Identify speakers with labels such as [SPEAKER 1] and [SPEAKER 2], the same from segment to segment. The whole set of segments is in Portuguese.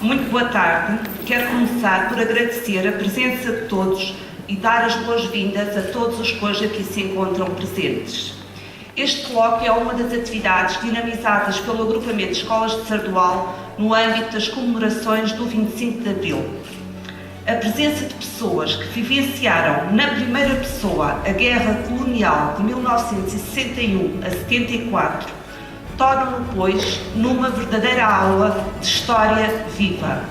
[SPEAKER 1] Muito boa tarde. Quero começar por agradecer a presença de todos e dar as boas-vindas a todos os que hoje aqui se encontram presentes. Este colóquio é uma das atividades dinamizadas pelo agrupamento de escolas de Sardual no âmbito das comemorações do 25 de Abril. A presença de pessoas que vivenciaram na primeira pessoa a guerra colonial de 1961 a 74 torna-no, pois, numa verdadeira aula de história viva.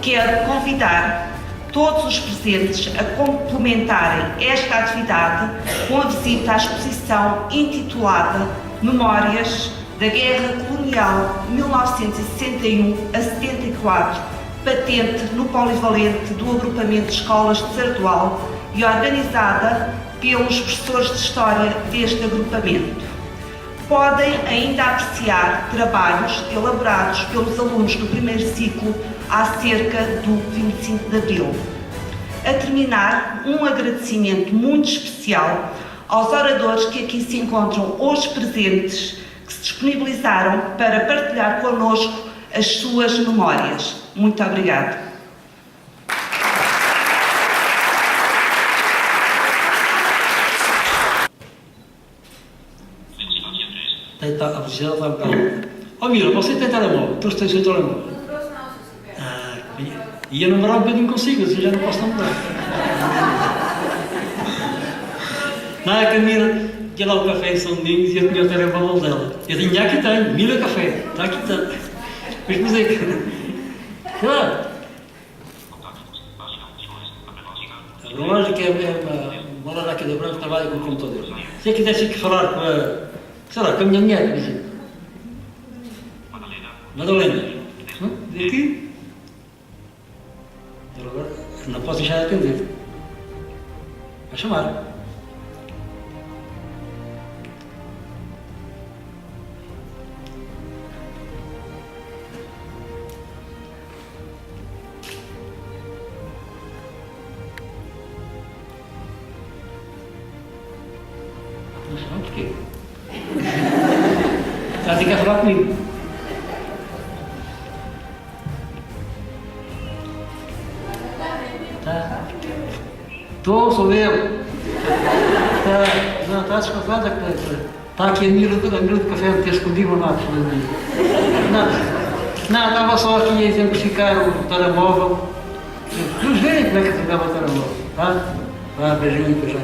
[SPEAKER 1] Quero convidar todos os presentes a complementarem esta atividade com a visita à exposição intitulada Memórias da Guerra Colonial 1961 a 74, patente no polivalente do agrupamento de escolas de Sardual e organizada pelos professores de História deste agrupamento. Podem ainda apreciar trabalhos elaborados pelos alunos do primeiro ciclo acerca do 25 de Abril. A terminar, um agradecimento muito especial aos oradores que aqui se encontram hoje presentes, que se disponibilizaram para partilhar connosco as suas memórias. Muito obrigada.
[SPEAKER 2] A precisar está um bocado. Ó Mira, você tem telemóvel? Tu tens o seu telemóvel?
[SPEAKER 3] Não trouxe não, se souber.
[SPEAKER 2] Ia namorar um bocadinho consigo, assim já não posso namorar. Não, é que a Mira tinha lá o café em São Domingos e eu tinha o telemóvel dela. Eu tinha, aqui tenho, Mira Café, está aqui tenho. Mas música. Claro. A lógica é uma loja aqui da Branca que trabalha com o computador. Se eu quisesse ir falar com a. Sei lá, com a minha mulher, por exemplo. Madalena. Vem aqui. Eu agora não posso deixar de atender. Vai chamar. Não, por quê? Ela tem que falar comigo. Tá. Sou eu. Tá. Não, está descansada. Está aqui a Mira do café de ter escondido ou nada. Não, estava só aqui a exemplificar o telemóvel. Vamos ver como é que trocava o telemóvel. Tá? Vá, beijinho para já.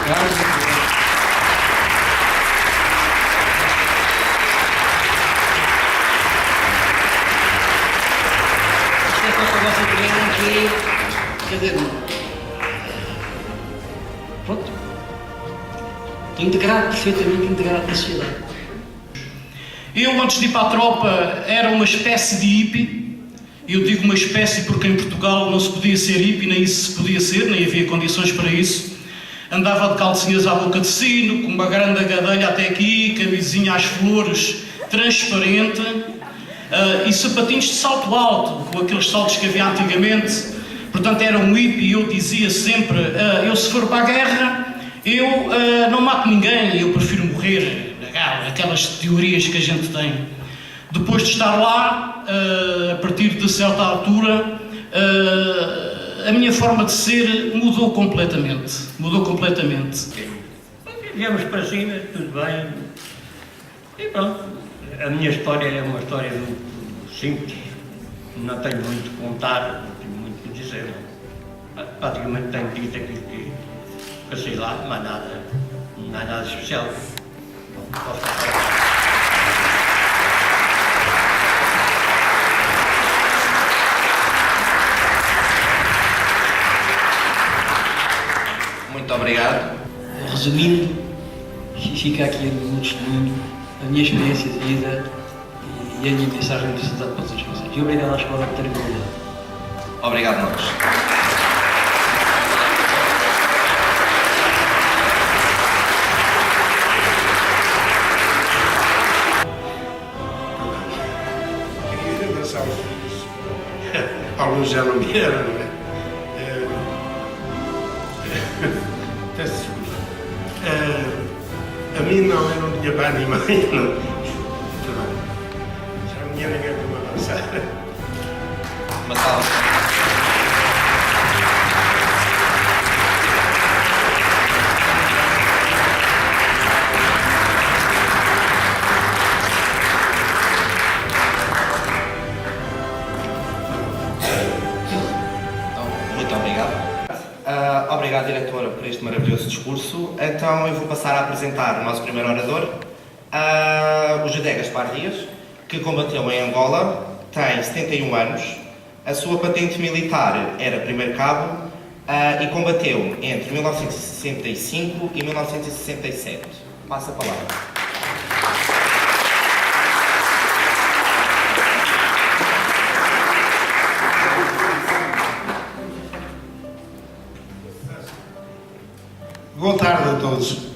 [SPEAKER 2] Tá? Quer dizer, pronto. Estou integrado, perfeitamente integrado na sociedade.
[SPEAKER 4] Eu, antes de ir para a tropa, era uma espécie de hippie. Eu digo uma espécie porque em Portugal não se podia ser hippie, nem isso se podia ser, nem havia condições para isso. Andava de calcinhas à boca de sino, com uma grande agadelha até aqui, camisinha às flores, transparente, e sapatinhos de salto alto, com aqueles saltos que havia antigamente. Portanto, era um hippie e eu dizia sempre, eu se for para a guerra, eu não mato ninguém, eu prefiro morrer. Aquelas teorias que a gente tem. Depois de estar lá, a partir de certa altura, a minha forma de ser mudou completamente. Mudou completamente.
[SPEAKER 5] Viemos para cima, tudo bem. E pronto. A minha história é uma história muito simples. Não tenho muito a contar, não tenho muito a dizer. Praticamente tenho dito aquilo que passei lá, mas nada, não há nada especial.
[SPEAKER 6] Muito obrigado.
[SPEAKER 2] Resumindo, fica aqui no testemunho a minha experiência de vida e a minha mensagem de sociedade para todos vocês. E obrigado à escola por terem convidado.
[SPEAKER 6] Obrigado nós.
[SPEAKER 7] Alguns já não vieram, não é? Peço desculpa. A mim não, eu não tinha pai nem mãe, não. Já não tinha ninguém para me Sério.
[SPEAKER 6] Uma salva. Muito obrigado. Obrigado, diretora, por este maravilhoso discurso. Então, eu vou passar a apresentar o nosso primeiro orador, o José Gaspar Dias, que combateu em Angola, tem 71 anos, a sua patente militar era primeiro cabo e combateu entre 1965 e 1967. Passa a palavra.
[SPEAKER 7] Boa tarde a todos.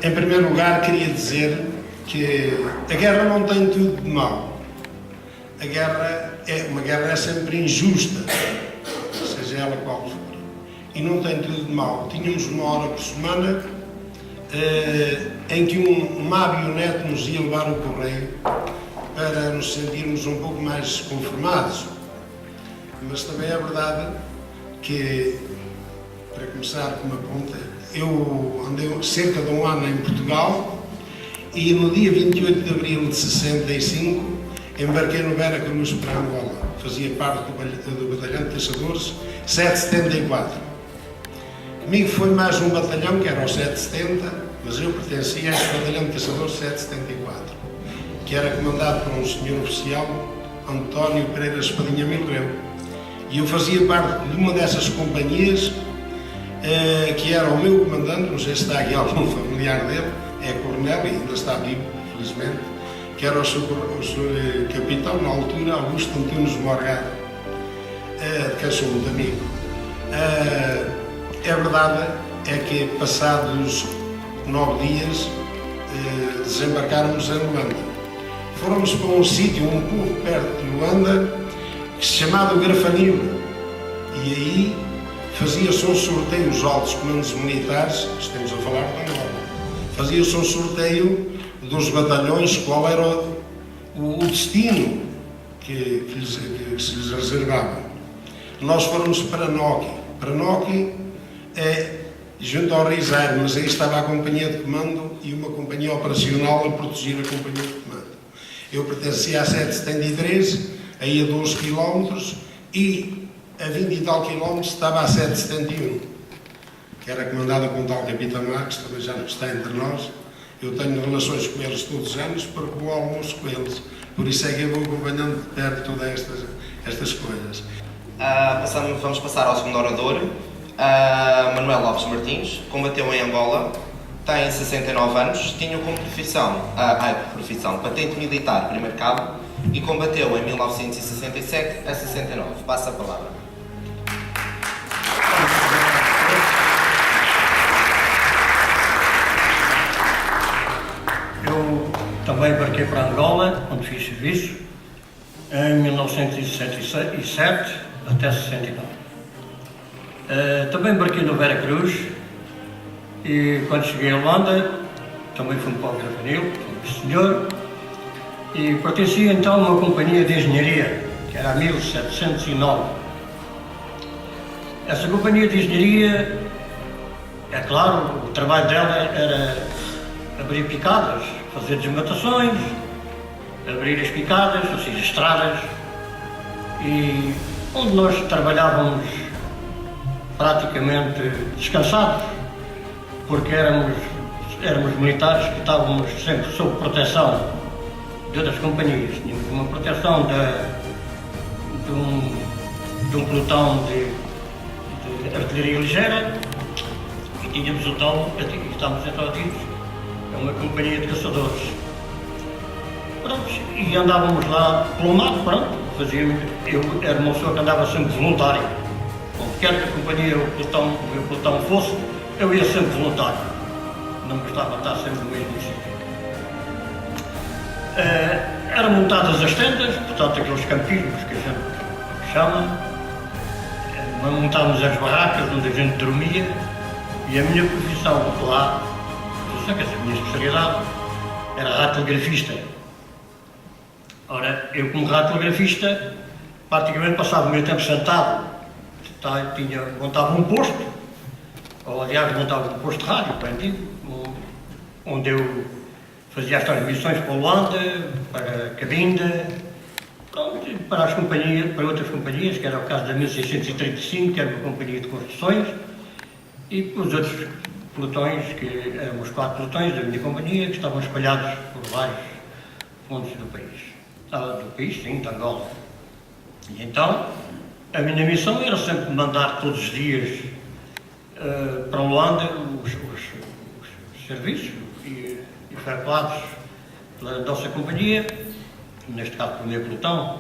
[SPEAKER 7] Em primeiro lugar, queria dizer que a guerra não tem tudo de mal. Uma guerra é sempre injusta, seja ela qual for. E não tem tudo de mal. Tínhamos uma hora por semana em que uma avionete nos ia levar o correio para nos sentirmos um pouco mais conformados. Mas também é verdade que, para começar com uma ponta, eu andei cerca de um ano em Portugal e no dia 28 de abril de 65 embarquei no Vera Cruz para Angola. Fazia parte do batalhão de caçadores 774. Comigo foi mais um batalhão, que era o 770, mas eu pertencia a este batalhão de caçadores 774, que era comandado por um senhor oficial, António Pereira Espadinha Milreu. E eu fazia parte de uma dessas companhias que era o meu comandante, não sei se está aqui algum familiar dele, é coronel e ainda está vivo, felizmente, que era o seu capitão, na altura, Augusto Antunes Morgado, de quem sou muito amigo. É verdade é que, passados 9 dias, desembarcáramos em Luanda. Fomos para um sítio um pouco perto de Luanda, que se chamava Grafanil, e aí fazia-se um sorteio, os altos comandos militares, estamos a falar de Angola, fazia-se um sorteio dos batalhões, qual era o destino que se lhes reservava. Nós fomos para Noki. Para Noki é junto ao Riseiro, mas aí estava a companhia de comando e uma companhia operacional a proteger a companhia de comando. Eu pertencia a 773, aí a 12 km, e a 20 e tal quilómetros estava a 771, que era comandada com um tal Capitão Marques, também já não está entre nós. Eu tenho relações com eles todos os anos, porque vou ao almoço com eles. Por isso é que eu vou acompanhando de perto todas estas coisas.
[SPEAKER 6] Vamos passar ao segundo orador, Manuel Lopes Martins, combateu em Angola, tem 69 anos, tinha como profissão patente militar primeiro cabo e combateu em 1967 a 69. Passa a palavra.
[SPEAKER 5] Eu também embarquei para Angola, onde fiz serviço, em 1967 até 69. Também embarquei no Vera Cruz e quando cheguei a Luanda, também fui para o Grafanil, senhor, e pertencia então a uma companhia de engenharia, que era a 1709. Essa companhia de engenharia, é claro, o trabalho dela era abrir picadas, fazer desmatações, abrir as picadas, ou seja, estradas, e onde nós trabalhávamos praticamente descansados, porque éramos militares que estávamos sempre sob proteção de outras companhias. Tínhamos uma proteção de um pelotão de artilharia ligeira e tínhamos o tal, estávamos introduzidos, é uma companhia de caçadores. Pronto, e andávamos lá pelo mato, pronto, eu era uma pessoa que andava sempre voluntário. Onde quer que a companhia, o meu pelotão fosse, eu ia sempre voluntário. Não gostava de estar sempre no mesmo sítio. Eram montadas as tendas, portanto aqueles campinhos que a gente chama. Montávamos as barracas onde a gente dormia e a minha profissão lá, a minha especialidade, era radiografista. Ora, eu como radiografista, praticamente passava o meu tempo sentado, montava um posto, ou aliás montava um posto de rádio, antigo, onde eu fazia as transmissões para Luanda, para Cabinda, para as companhias, para outras companhias, que era o caso da 1635, que era uma companhia de construções, e para os outros pelotões, que eram os 4 pelotões da minha companhia, que estavam espalhados por vários pontos do país. Sim, de Angola. E então, a minha missão era sempre mandar todos os dias para Luanda os serviços efetuados pela nossa companhia, neste caso pelo meu pelotão.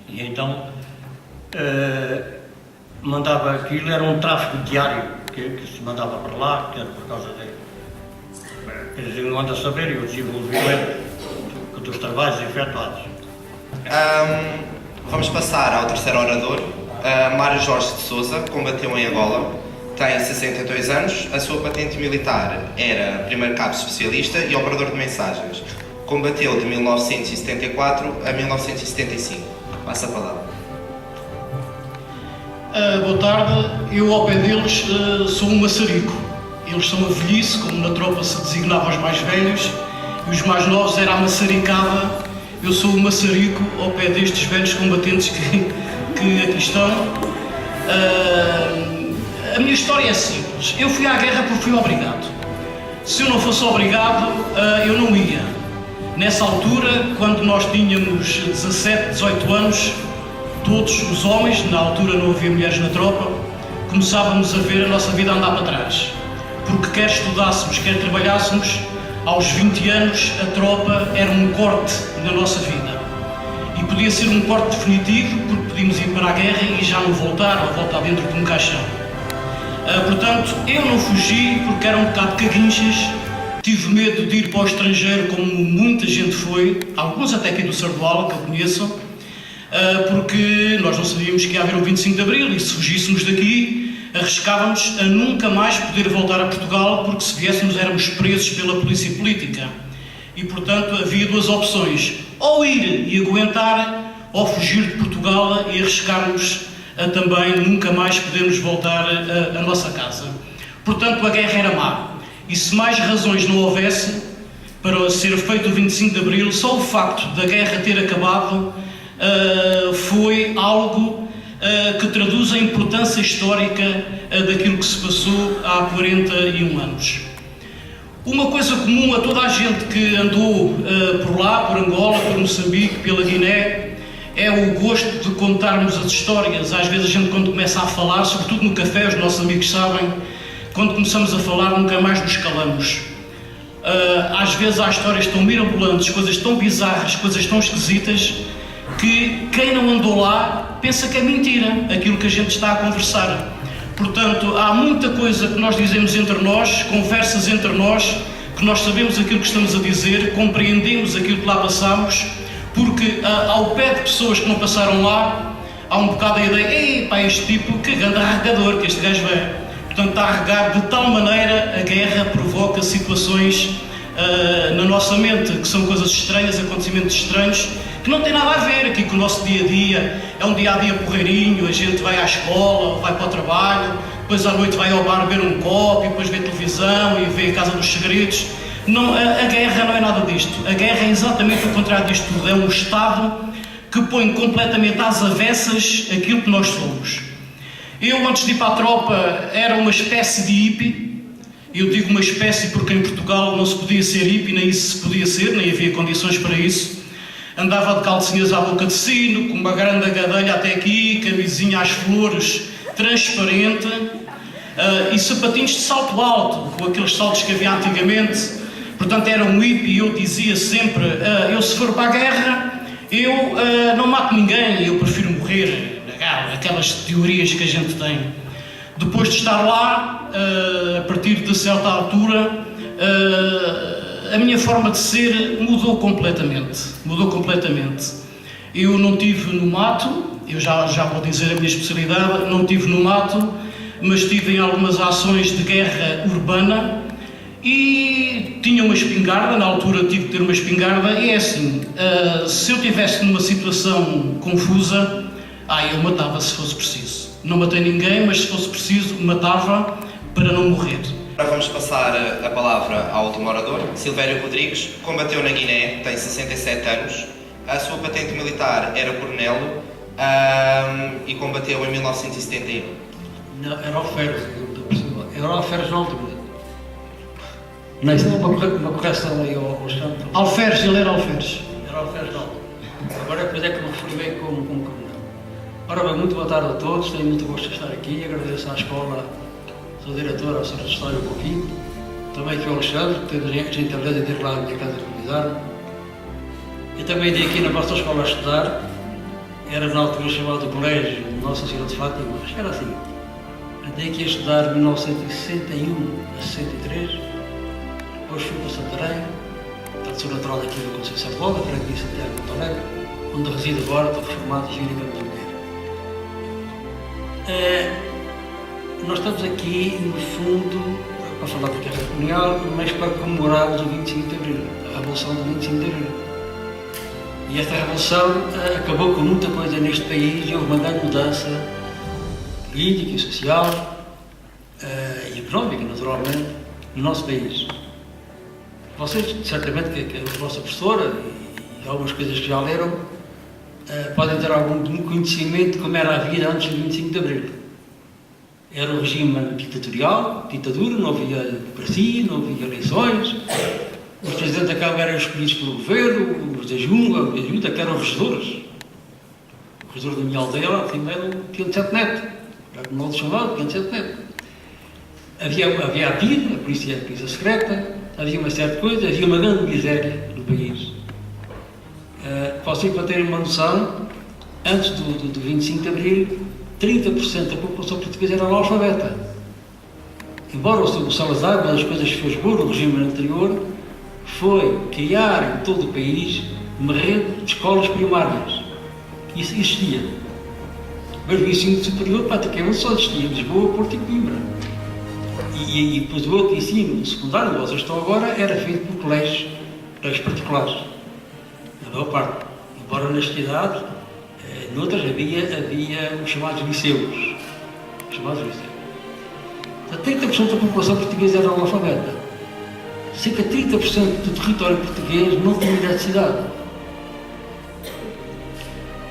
[SPEAKER 5] E então, mandava aquilo, era um tráfego diário que se mandava para lá, que era por causa de não anda a saber, o desenvolvimento dos trabalhos efetuados.
[SPEAKER 6] Vamos passar ao terceiro orador. Mário Jorge de Sousa combateu em Angola, tem 62 anos, a sua patente militar era primeiro cabo especialista e operador de mensagens. Combateu de 1974 a 1975. Passa a palavra.
[SPEAKER 4] Boa tarde, eu ao pé deles sou um maçarico. Eles são a velhice, como na tropa se designava os mais velhos, e os mais novos era a maçaricada. Eu sou o maçarico ao pé destes velhos combatentes que aqui estão. A minha história é simples. Eu fui à guerra porque fui obrigado. Se eu não fosse obrigado, eu não ia. Nessa altura, quando nós tínhamos 17, 18 anos, todos os homens, na altura não havia mulheres na tropa, começávamos a ver a nossa vida andar para trás. Porque quer estudássemos, quer trabalhássemos, aos 20 anos a tropa era um corte na nossa vida. E podia ser um corte definitivo, porque podíamos ir para a guerra e já não voltar, ou voltar dentro de um caixão. Portanto, eu não fugi porque era um bocado caguinchas, tive medo de ir para o estrangeiro como muita gente foi, alguns até aqui do Sarduala, que eu conheço, porque nós não sabíamos que ia haver o 25 de Abril e se fugíssemos daqui arriscávamos a nunca mais poder voltar a Portugal, porque se viéssemos éramos presos pela polícia política. E portanto havia duas opções, ou ir e aguentar, ou fugir de Portugal e arriscarmos a também nunca mais podermos voltar à nossa casa. Portanto a guerra era má, e se mais razões não houvesse para ser feito o 25 de Abril, só o facto da guerra ter acabado foi algo que traduz a importância histórica daquilo que se passou há 41 anos. Uma coisa comum a toda a gente que andou por lá, por Angola, por Moçambique, pela Guiné, é o gosto de contarmos as histórias. Às vezes a gente, quando começa a falar, sobretudo no café, os nossos amigos sabem, quando começamos a falar nunca mais nos calamos. Às vezes há histórias tão mirabolantes, coisas tão bizarras, coisas tão esquisitas, que quem não andou lá pensa que é mentira aquilo que a gente está a conversar. Portanto, há muita coisa que nós dizemos entre nós, conversas entre nós, que nós sabemos aquilo que estamos a dizer, compreendemos aquilo que lá passamos, porque ao pé de pessoas que não passaram lá, há um bocado a ideia, ei pá, este tipo, que grande arregador que este gajo é. Portanto, está a regar de tal maneira, a guerra provoca situações na nossa mente, que são coisas estranhas, acontecimentos estranhos, que não tem nada a ver aqui com o nosso dia-a-dia. É um dia-a-dia porreirinho, a gente vai à escola, vai para o trabalho, depois à noite vai ao bar beber um copo, e depois vê televisão e vê a Casa dos Segredos. Não, a guerra não é nada disto. A guerra é exatamente o contrário disto tudo. É um Estado que põe completamente às avessas aquilo que nós somos. Eu, antes de ir para a tropa, era uma espécie de hippie. Eu digo uma espécie porque em Portugal não se podia ser hippie, nem isso se podia ser, nem havia condições para isso. Andava de calcinhas à boca de sino, com uma grande agadelha até aqui, camisinha às flores, transparente, e sapatinhos de salto alto, com aqueles saltos que havia antigamente. Portanto, era um hippie e eu dizia sempre, eu se for para a guerra, eu não mato ninguém, eu prefiro morrer. Aquelas teorias que a gente tem. Depois de estar lá, a partir de certa altura, a minha forma de ser mudou completamente. Eu não tive no mato, eu já vou dizer a minha especialidade, não tive no mato, mas tive em algumas ações de guerra urbana e tinha uma espingarda, na altura tive que ter uma espingarda, e é assim, se eu estivesse numa situação confusa, eu matava se fosse preciso. Não matei ninguém, mas se fosse preciso, matava para não morrer.
[SPEAKER 6] Agora vamos passar a palavra ao último orador, Silvério Rodrigues, combateu na Guiné, tem 67 anos, a sua patente militar era coronelo e combateu em 1971.
[SPEAKER 2] Não, era alferes, era alferes na altura. Não, isso é uma correção aí ao santo.
[SPEAKER 4] Alferes, ele era alferes.
[SPEAKER 2] Era alferes na altura. Agora depois é que me referi bem como coronel. Ora bem, muito boa tarde a todos, tenho muito gosto de estar aqui, agradeço à escola, à sua diretora, à senhora de História um pouquinho, também aqui ao Alexandre, que teve a gentileza de ir lá à minha casa convidar-me. Eu também andei aqui na vossa escola a estudar, era na altura chamado Colégio Nossa Senhora de Fátima, acho que era assim. Andei aqui a estudar de 1961 a 63, depois fui para Santarém, sou natural daqui da Conceição de Lola, franquia Santiago de Porto Alegre, onde resido agora, estou reformado e jurídico de mulher. Nós estamos aqui, no fundo, para falar da guerra colonial, mas para comemorarmos o 25 de Abril, a Revolução do 25 de Abril. E esta Revolução acabou com muita coisa neste país e houve uma grande mudança política e social e económica, naturalmente, no nosso país. Vocês, certamente, que a vossa professora e algumas coisas que já leram, podem ter algum conhecimento de como era a vida antes do 25 de Abril. Era um regime ditatorial, ditadura, não havia democracia, não havia eleições, os presidentes da Câmara eram escolhidos pelo governo, os da Junta, que eram regedores. O regedor da minha aldeia, lá, era o Pequeno Sete Neto, era como nós chamava, Pequeno Sete Neto. Havia a PID, a polícia secreta, havia uma certa coisa, havia uma grande miséria no país. Vocês, para terem uma noção, antes do 25 de Abril, 30% da população portuguesa era analfabeta. Embora o Salazar, uma das coisas que fez bom no regime anterior, foi criar em todo o país uma rede de escolas primárias. Isso existia. Mas o ensino superior praticamente só existia em Lisboa, Porto e Coimbra. E depois o outro ensino secundário, onde vocês estão agora, era feito por colégios particulares. A maior parte. Embora na cidade, noutras havia os chamados liceus. Portanto, 30% da população portuguesa era analfabeta. Cerca de 30% do território português não tinha eletricidade.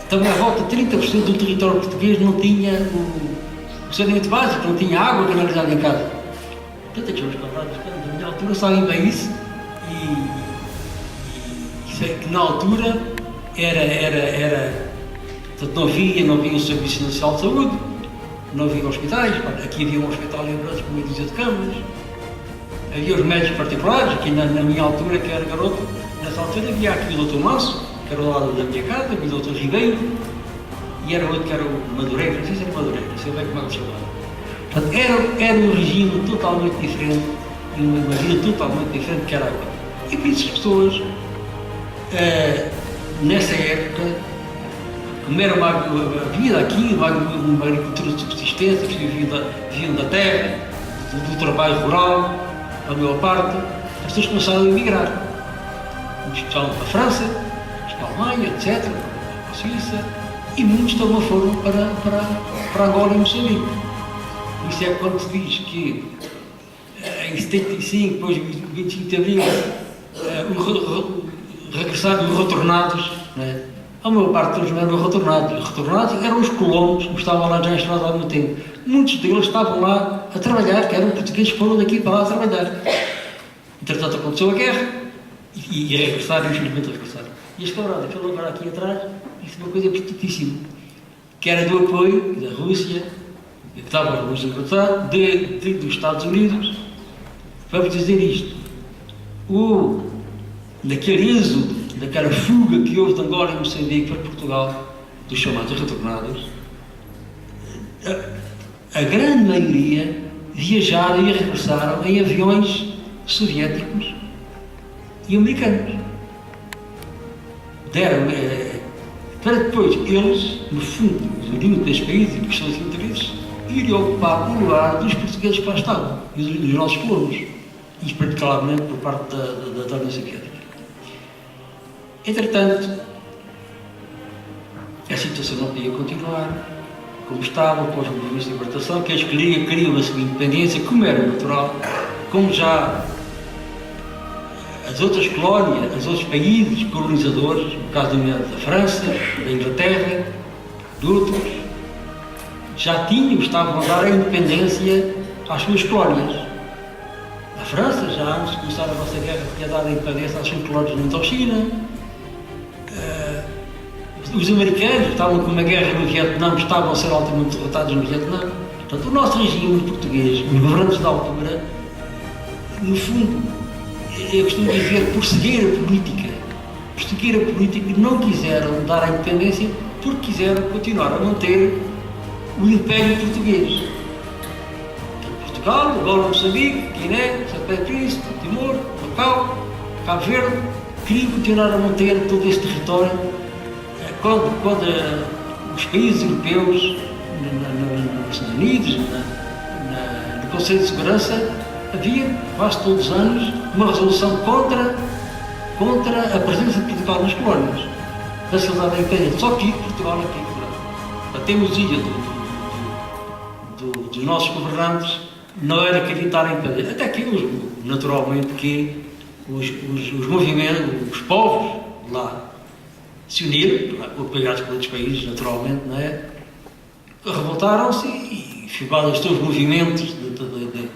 [SPEAKER 2] Também à volta de 30% do território português não tinha o saneamento básico, não tinha água canalizada em casa. Portanto, aqueles camaradas, na minha altura, sabem bem isso, e que na altura portanto, não havia um Serviço Nacional de Saúde, não havia hospitais, aqui havia um hospital em Abrantes com 1.200 camas, havia os médicos particulares, aqui na minha altura, que era garoto, nessa altura havia aqui o Dr. Masso, que era ao lado da minha casa, havia o Dr. Ribeiro, e era outro que era o Madureira, não sei se era Madureira, não sei bem como é que se chamava. Portanto, era um regime totalmente diferente, e uma vida totalmente diferente que era agora. E por isso as pessoas, nessa época, como era a vida aqui, uma agricultura de subsistência, que viviam da terra, do trabalho rural, a maior parte, as pessoas começaram a emigrar. Especialmente para a França, para a Alemanha, etc., para a Suíça, e muitos também foram para Angola e Moçambique. Isso é quando se diz que em 75, depois do 25 de Abril, regressaram os retornados, né? A maior parte deles não eram retornados. Os retornados eram os colonos que estavam lá já instalados há algum tempo. Muitos deles estavam lá a trabalhar, que eram portugueses que foram daqui para lá a trabalhar. Entretanto, aconteceu a guerra e regressaram, infelizmente regressaram. E este camarada que falou agora aqui atrás, disse uma coisa importantíssima, que era do apoio da Rússia, que estava a Rússia dos Estados Unidos. Vamos dizer isto: naquele êxodo, daquela fuga que houve de Angola e Moçambique para Portugal, dos chamados retornados, a grande maioria viajaram e regressaram em aviões soviéticos e americanos. Para depois eles, no fundo, os oriundos destes países e dos seus interesses, iriam ocupar o lugar dos portugueses que lá estavam e dos nossos colonos. e particularmente por parte da União Soviética. Entretanto, a situação não podia continuar como estava, após o movimento de libertação, que eles queriam a sua independência, como era natural, como já as outras colónias, os outros países colonizadores, no caso da França, da Inglaterra, de outros, já estavam a dar a independência às suas colónias. A França, já antes de começar a Nossa Guerra, tinha dado a independência às suas colónias na Indochina. Os americanos estavam com uma guerra no Vietnã, estavam a ser altamente derrotados no Vietnã. Portanto, o nosso regime português, os governantes da altura, no fundo, eu costumo dizer, por seguir a política, não quiseram dar a independência porque quiseram continuar a manter o Império Português. Portugal, agora Moçambique, Guiné, São Tomé e Príncipe, Timor, Macau, Cabo Verde, queriam continuar a manter todo este território. Quando os países europeus, nos Estados Unidos, no Conselho de Segurança, havia quase todos os anos uma resolução contra a presença de Portugal nas colónias, da sociedade independente. Só que Portugal é que a teimosia dos nossos governantes não era acreditar em independência. Até que, naturalmente, que os movimentos, os povos lá, se uniram, apoiados por outros países, naturalmente, não é? Revoltaram-se e ficaram os seus movimentos de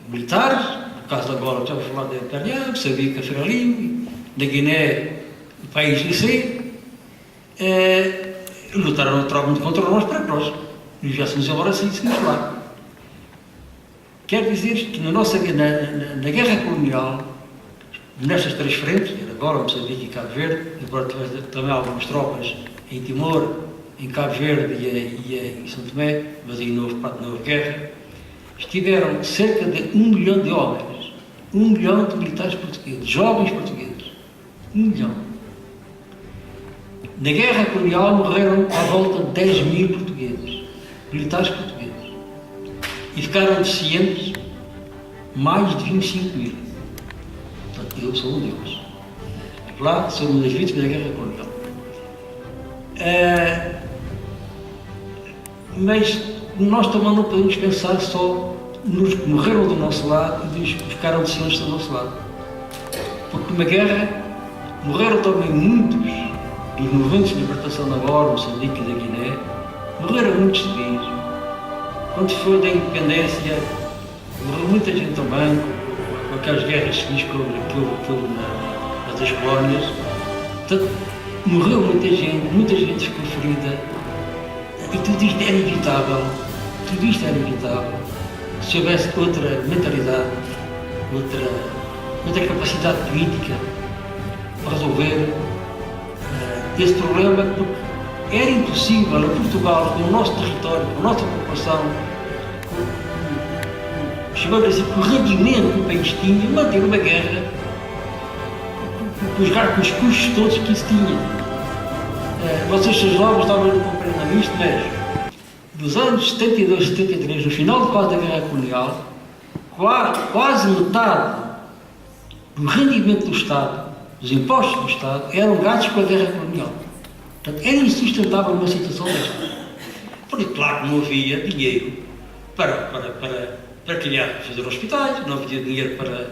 [SPEAKER 2] militares, no caso agora estamos a falar de Imperial, Moçambique, a Frelimo, da Guiné, o país IC, lutaram naturalmente contra nós para que nós vivéssemos embora assim, seguimos lá. Quer dizer que na guerra colonial, nestas três frentes, agora Moçambique e Cabo Verde, embora também algumas tropas em Timor, em Cabo Verde e em São Tomé, mas aí não houve guerra, estiveram cerca de 1 milhão de homens, 1 milhão de militares portugueses, jovens portugueses, 1 milhão. Na guerra colonial morreram à volta de 10 mil portugueses, militares portugueses, e ficaram deficientes mais de 25 mil. Portanto, eu sou um deles. Lá sou uma das vítimas da guerra colonial. Mas nós também não podemos pensar só nos que morreram do nosso lado e dos que ficaram deficientes do nosso lado. Porque numa guerra morreram também muitos dos movimentos de libertação da Angola, Moçambique e da Guiné, morreram muitos civis. Quando foi da independência, morreu muita gente também, com aquelas guerras civis que houve nas outras colónias. Portanto, morreu muita gente ficou ferida. E tudo isto era evitável, se houvesse outra mentalidade, outra capacidade política para resolver esse problema, porque era impossível a Portugal, com o nosso território, com a nossa população, chamamos assim, com o rendimento que o país tinha, manter uma guerra com os custos todos que isso tinha. Vocês, seus jovens, talvez não compreendam isto, mas dos anos 72, 73, no final de quase da guerra colonial, quase metade do rendimento do Estado, dos impostos do Estado, eram gastos com a guerra colonial. Portanto, era insustentável uma situação desta. Porque, claro, que não havia dinheiro para fazer hospitais, não havia dinheiro para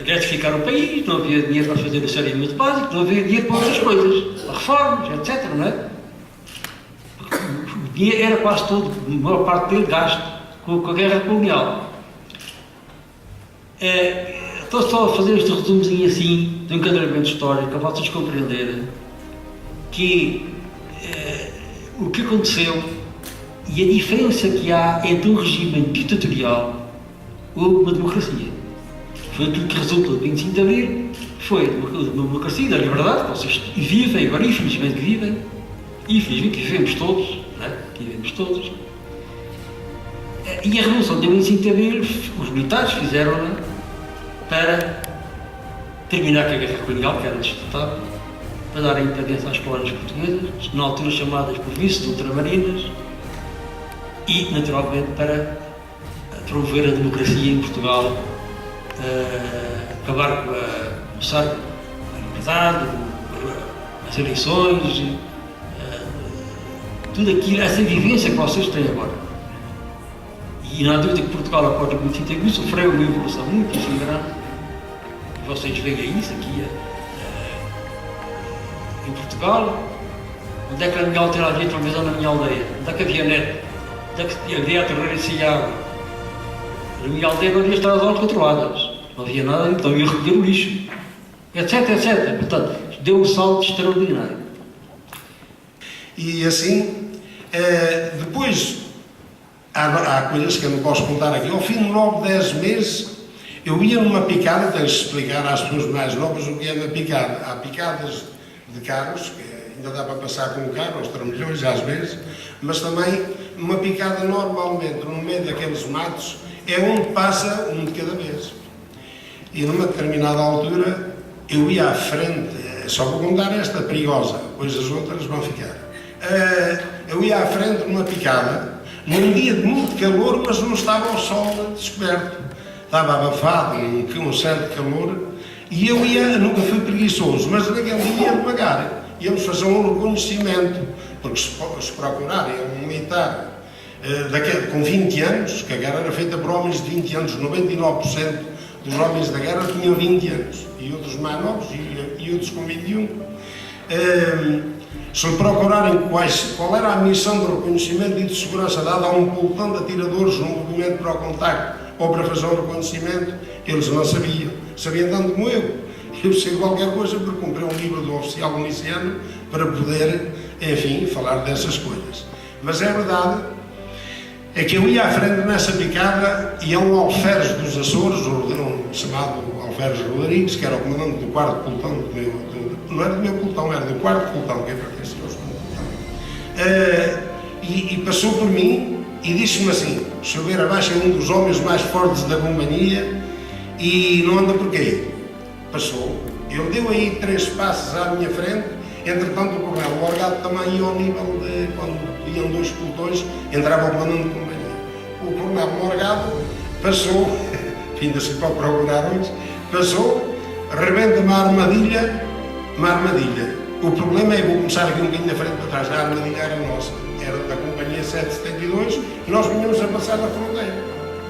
[SPEAKER 2] gratificar o país, não havia dinheiro para fazer o saneamento básico, não havia dinheiro para outras coisas, para reformas, etc. Não é? Porque o dinheiro era quase todo, a maior parte dele, gasto com a guerra colonial. Estou só a fazer este resumozinho assim, de um enquadramento histórico, para vocês compreenderem que o que aconteceu e a diferença que há entre um regime ditatorial ou uma democracia. Foi aquilo que resultou do 25 de Abril, foi uma democracia da liberdade, que vocês vivem, agora infelizmente vivem, infelizmente vivemos todos, não é? Vivemos todos. E a Revolução de 25 de Abril, os militares fizeram-na para terminar com a guerra colonial, que era disputável, para dar a independência às colónias portuguesas, na altura chamadas províncias ultramarinas, e, naturalmente, para promover a democracia em Portugal acabar com começar a liberdade, as eleições, tudo aquilo, essa vivência que vocês têm agora. E não há dúvida que Portugal, após o 25 de Abril, sofreu uma evolução muito grande. E vocês veem isso aqui em Portugal. Onde é que na minha aldeia havia televisão na minha aldeia? Onde é que havia net? Onde é que havia a torreira sem água? Na minha aldeia não havia estradas controladas. Não havia nada, então ia recolher o lixo. Etc, etc. Portanto, deu um salto extraordinário.
[SPEAKER 7] E assim, depois, há coisas que eu não posso contar aqui. Ao fim de 9, 10 meses, eu ia numa picada, tenho de explicar às pessoas mais novas o que é uma picada. Há picadas de carros, que ainda dá para passar com o carro, aos trambolhões às vezes, mas também uma picada normalmente, no meio daqueles matos, é onde passa um de cada vez. E numa determinada altura, eu ia à frente, só vou contar esta perigosa, depois as outras vão ficar. Eu ia à frente numa picada, num dia de muito calor, mas não estava o sol descoberto. Estava abafado, um certo calor, e eu nunca fui preguiçoso, mas naquele dia ia devagar. Íamos fazer um reconhecimento, porque se procurarem um militar com 20 anos, que a guerra era feita por homens de 20 anos, 99% dos homens da guerra tinham 20 anos, e outros mais novos, e outros com 21. Se procurarem qual era a missão de reconhecimento e de segurança dada a um pelotão de atiradores num movimento para o contacto ou para fazer um reconhecimento, eles não sabiam. Sabiam tanto como eu. Eu sei qualquer coisa porque comprei um livro do oficial miliciano para poder, enfim, falar dessas coisas. Mas é verdade, é que eu ia à frente nessa picada e é um alferes dos Açores, um chamado Alferes Rodrigues, que era o comandante do 4º pelotão, não era do meu pelotão, era do 4º pelotão, que é para que se fosse um pelotão. E passou por mim e disse-me assim: o Sr. Beira Baixa é um dos homens mais fortes da companhia e não anda por quê? Passou. Ele deu aí 3 passos à minha frente, entretanto o coronel Morgado também ia ao nível de, quando iam 2 pelotões, entrava o comandante de companhia. O coronel Morgado passou, ainda-se para procurar hoje, passou, rebenta uma armadilha. O problema é, vou começar aqui um bocadinho na frente para trás, a armadilha era nossa, era da companhia 772, e nós vinhamos a passar na fronteira,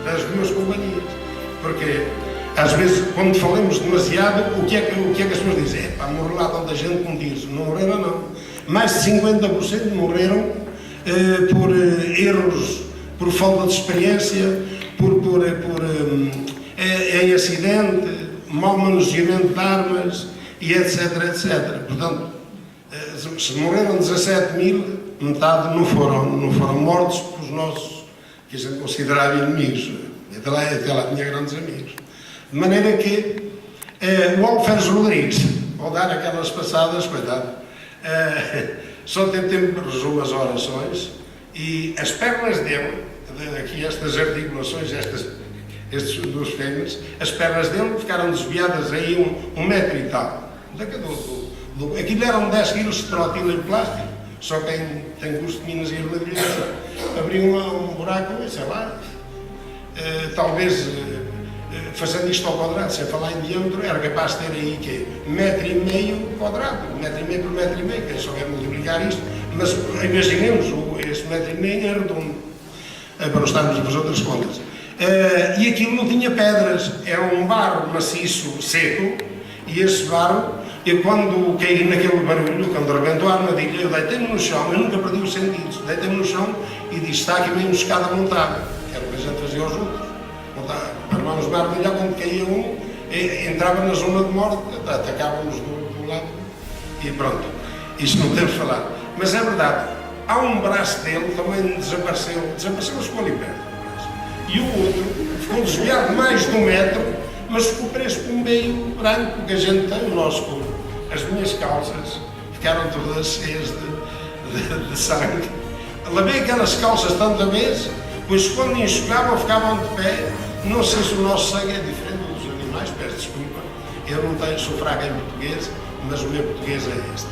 [SPEAKER 7] das 2 companhias, porque às vezes, quando falamos demasiado, o que é que as pessoas dizem? Pá, morreu lá tanta gente com tiros. Não morreram, não. Mais de 50% morreram por erros, por falta de experiência, em acidente, mau manuseamento de armas, e etc, etc. Portanto, se morreram 17 mil, metade não foram mortos pelos nossos, que a gente considerava inimigos. Até lá tinha grandes amigos. De maneira que o Alferes Rodrigues, ao dar aquelas passadas, coitado, só tem tempo para resumir as orações, e as pernas dele, aqui estas articulações, estes 2 fêmeas, as pernas dele ficaram desviadas aí 1 metro e tal. Aquilo eram 10 quilos de trotila em plástico, só quem tem curso de Minas e Irlanda abriu um buraco, sei lá, talvez fazendo isto ao quadrado, sem falar em diâmetro, era capaz de ter aí que 1,5 metro quadrado, 1,5 metro por 1,5 metro, quem souber multiplicar isto, mas imaginemos, este 1,5 metro é redondo, para não estarmos a fazer outras contas. E aquilo não tinha pedras, era um barro maciço, seco, e esse barro, eu quando caí naquele barulho, quando arrebentou a armadilha, eu deitei-me no chão, eu nunca perdi os sentidos, deitei-me no chão e disse: está aqui meio uma escada montada, que era o que a gente fazia aos outros. Armámos uma armadilha, quando caía um, entrava na zona de morte, atacávamos do lado, e pronto, isso não temos de falar. Mas é verdade, há um braço dele também desapareceu, ficou ali perto. E o outro ficou desviado mais de 1 metro, mas ficou preso com um meio branco que a gente tem, o nosso corpo. As minhas calças ficaram todas cheias de sangue. Lavei aquelas calças tanta vez, pois quando enxugavam ficavam de pé. Não sei se o nosso sangue é diferente dos animais, peço desculpa. Eu não tenho, sou fraco em português, mas o meu português é este.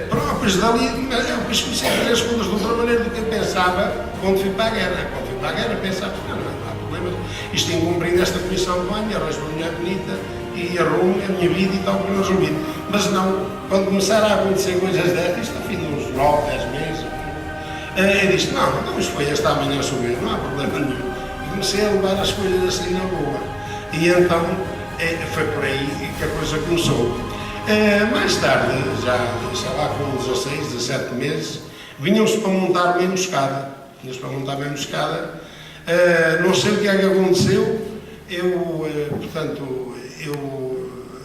[SPEAKER 7] Próprios dali, eu comecei a fazer as coisas de outra maneira do que eu pensava quando fui para a guerra. Quando fui para a guerra pensava, não é nada. problemas, isto incumprindo esta comissão de banho, arranjo uma mulher bonita e arrumo a minha vida e tal, para resolvido. Mas não, quando começaram a acontecer coisas destas, isto ao fim de uns 9, 10 meses, eu disse, não, isto foi esta manhã subir, não há problema nenhum. E comecei a levar as coisas assim na boa. E então, foi por aí que a coisa começou. Mais tarde, já, sei lá, com 16, 17 meses, vinham-se para montar uma emboscada. Não sei o que é que aconteceu, eu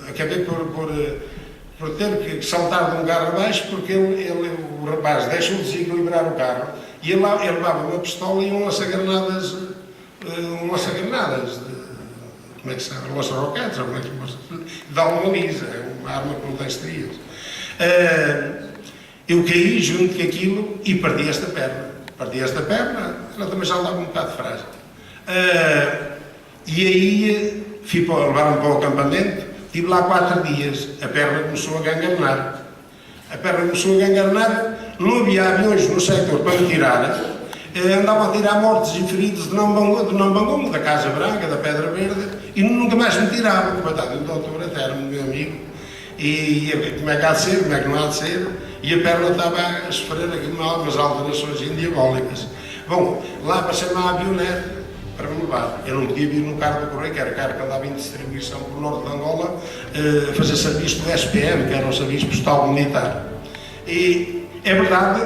[SPEAKER 7] acabei por ter que saltar de um carro abaixo porque o rapaz deixou de desequilibrar o carro e ele levava uma pistola e um lança-granadas, como é que se chama? Lança-roquetes, ou como é que se chama? Dá uma lisa, é uma arma que não tem estrias. Eu caí junto com aquilo e perdi esta perna, ela também já andava um bocado frágil. E aí levaram-me para o acampamento, estive lá 4 dias, a perna começou a gangrenar. Não havia aviões no sector para me tirar, andavam a tirar mortos e feridos de Nambangongo, da Casa Branca, da Pedra Verde, e nunca mais me tiravam. Coitado, o doutor até era meu amigo, e como é que há de ser, como é que não há de ser, e a perna estava a sofrer aqui algumas alterações diabólicas. Bom, lá passei-me a avionete para me levar. Eu não podia vir no carro do Correio, que era o carro que andava em distribuição por norte de Angola, fazer serviço do SPM, que era o Serviço Postal Militar. E é verdade,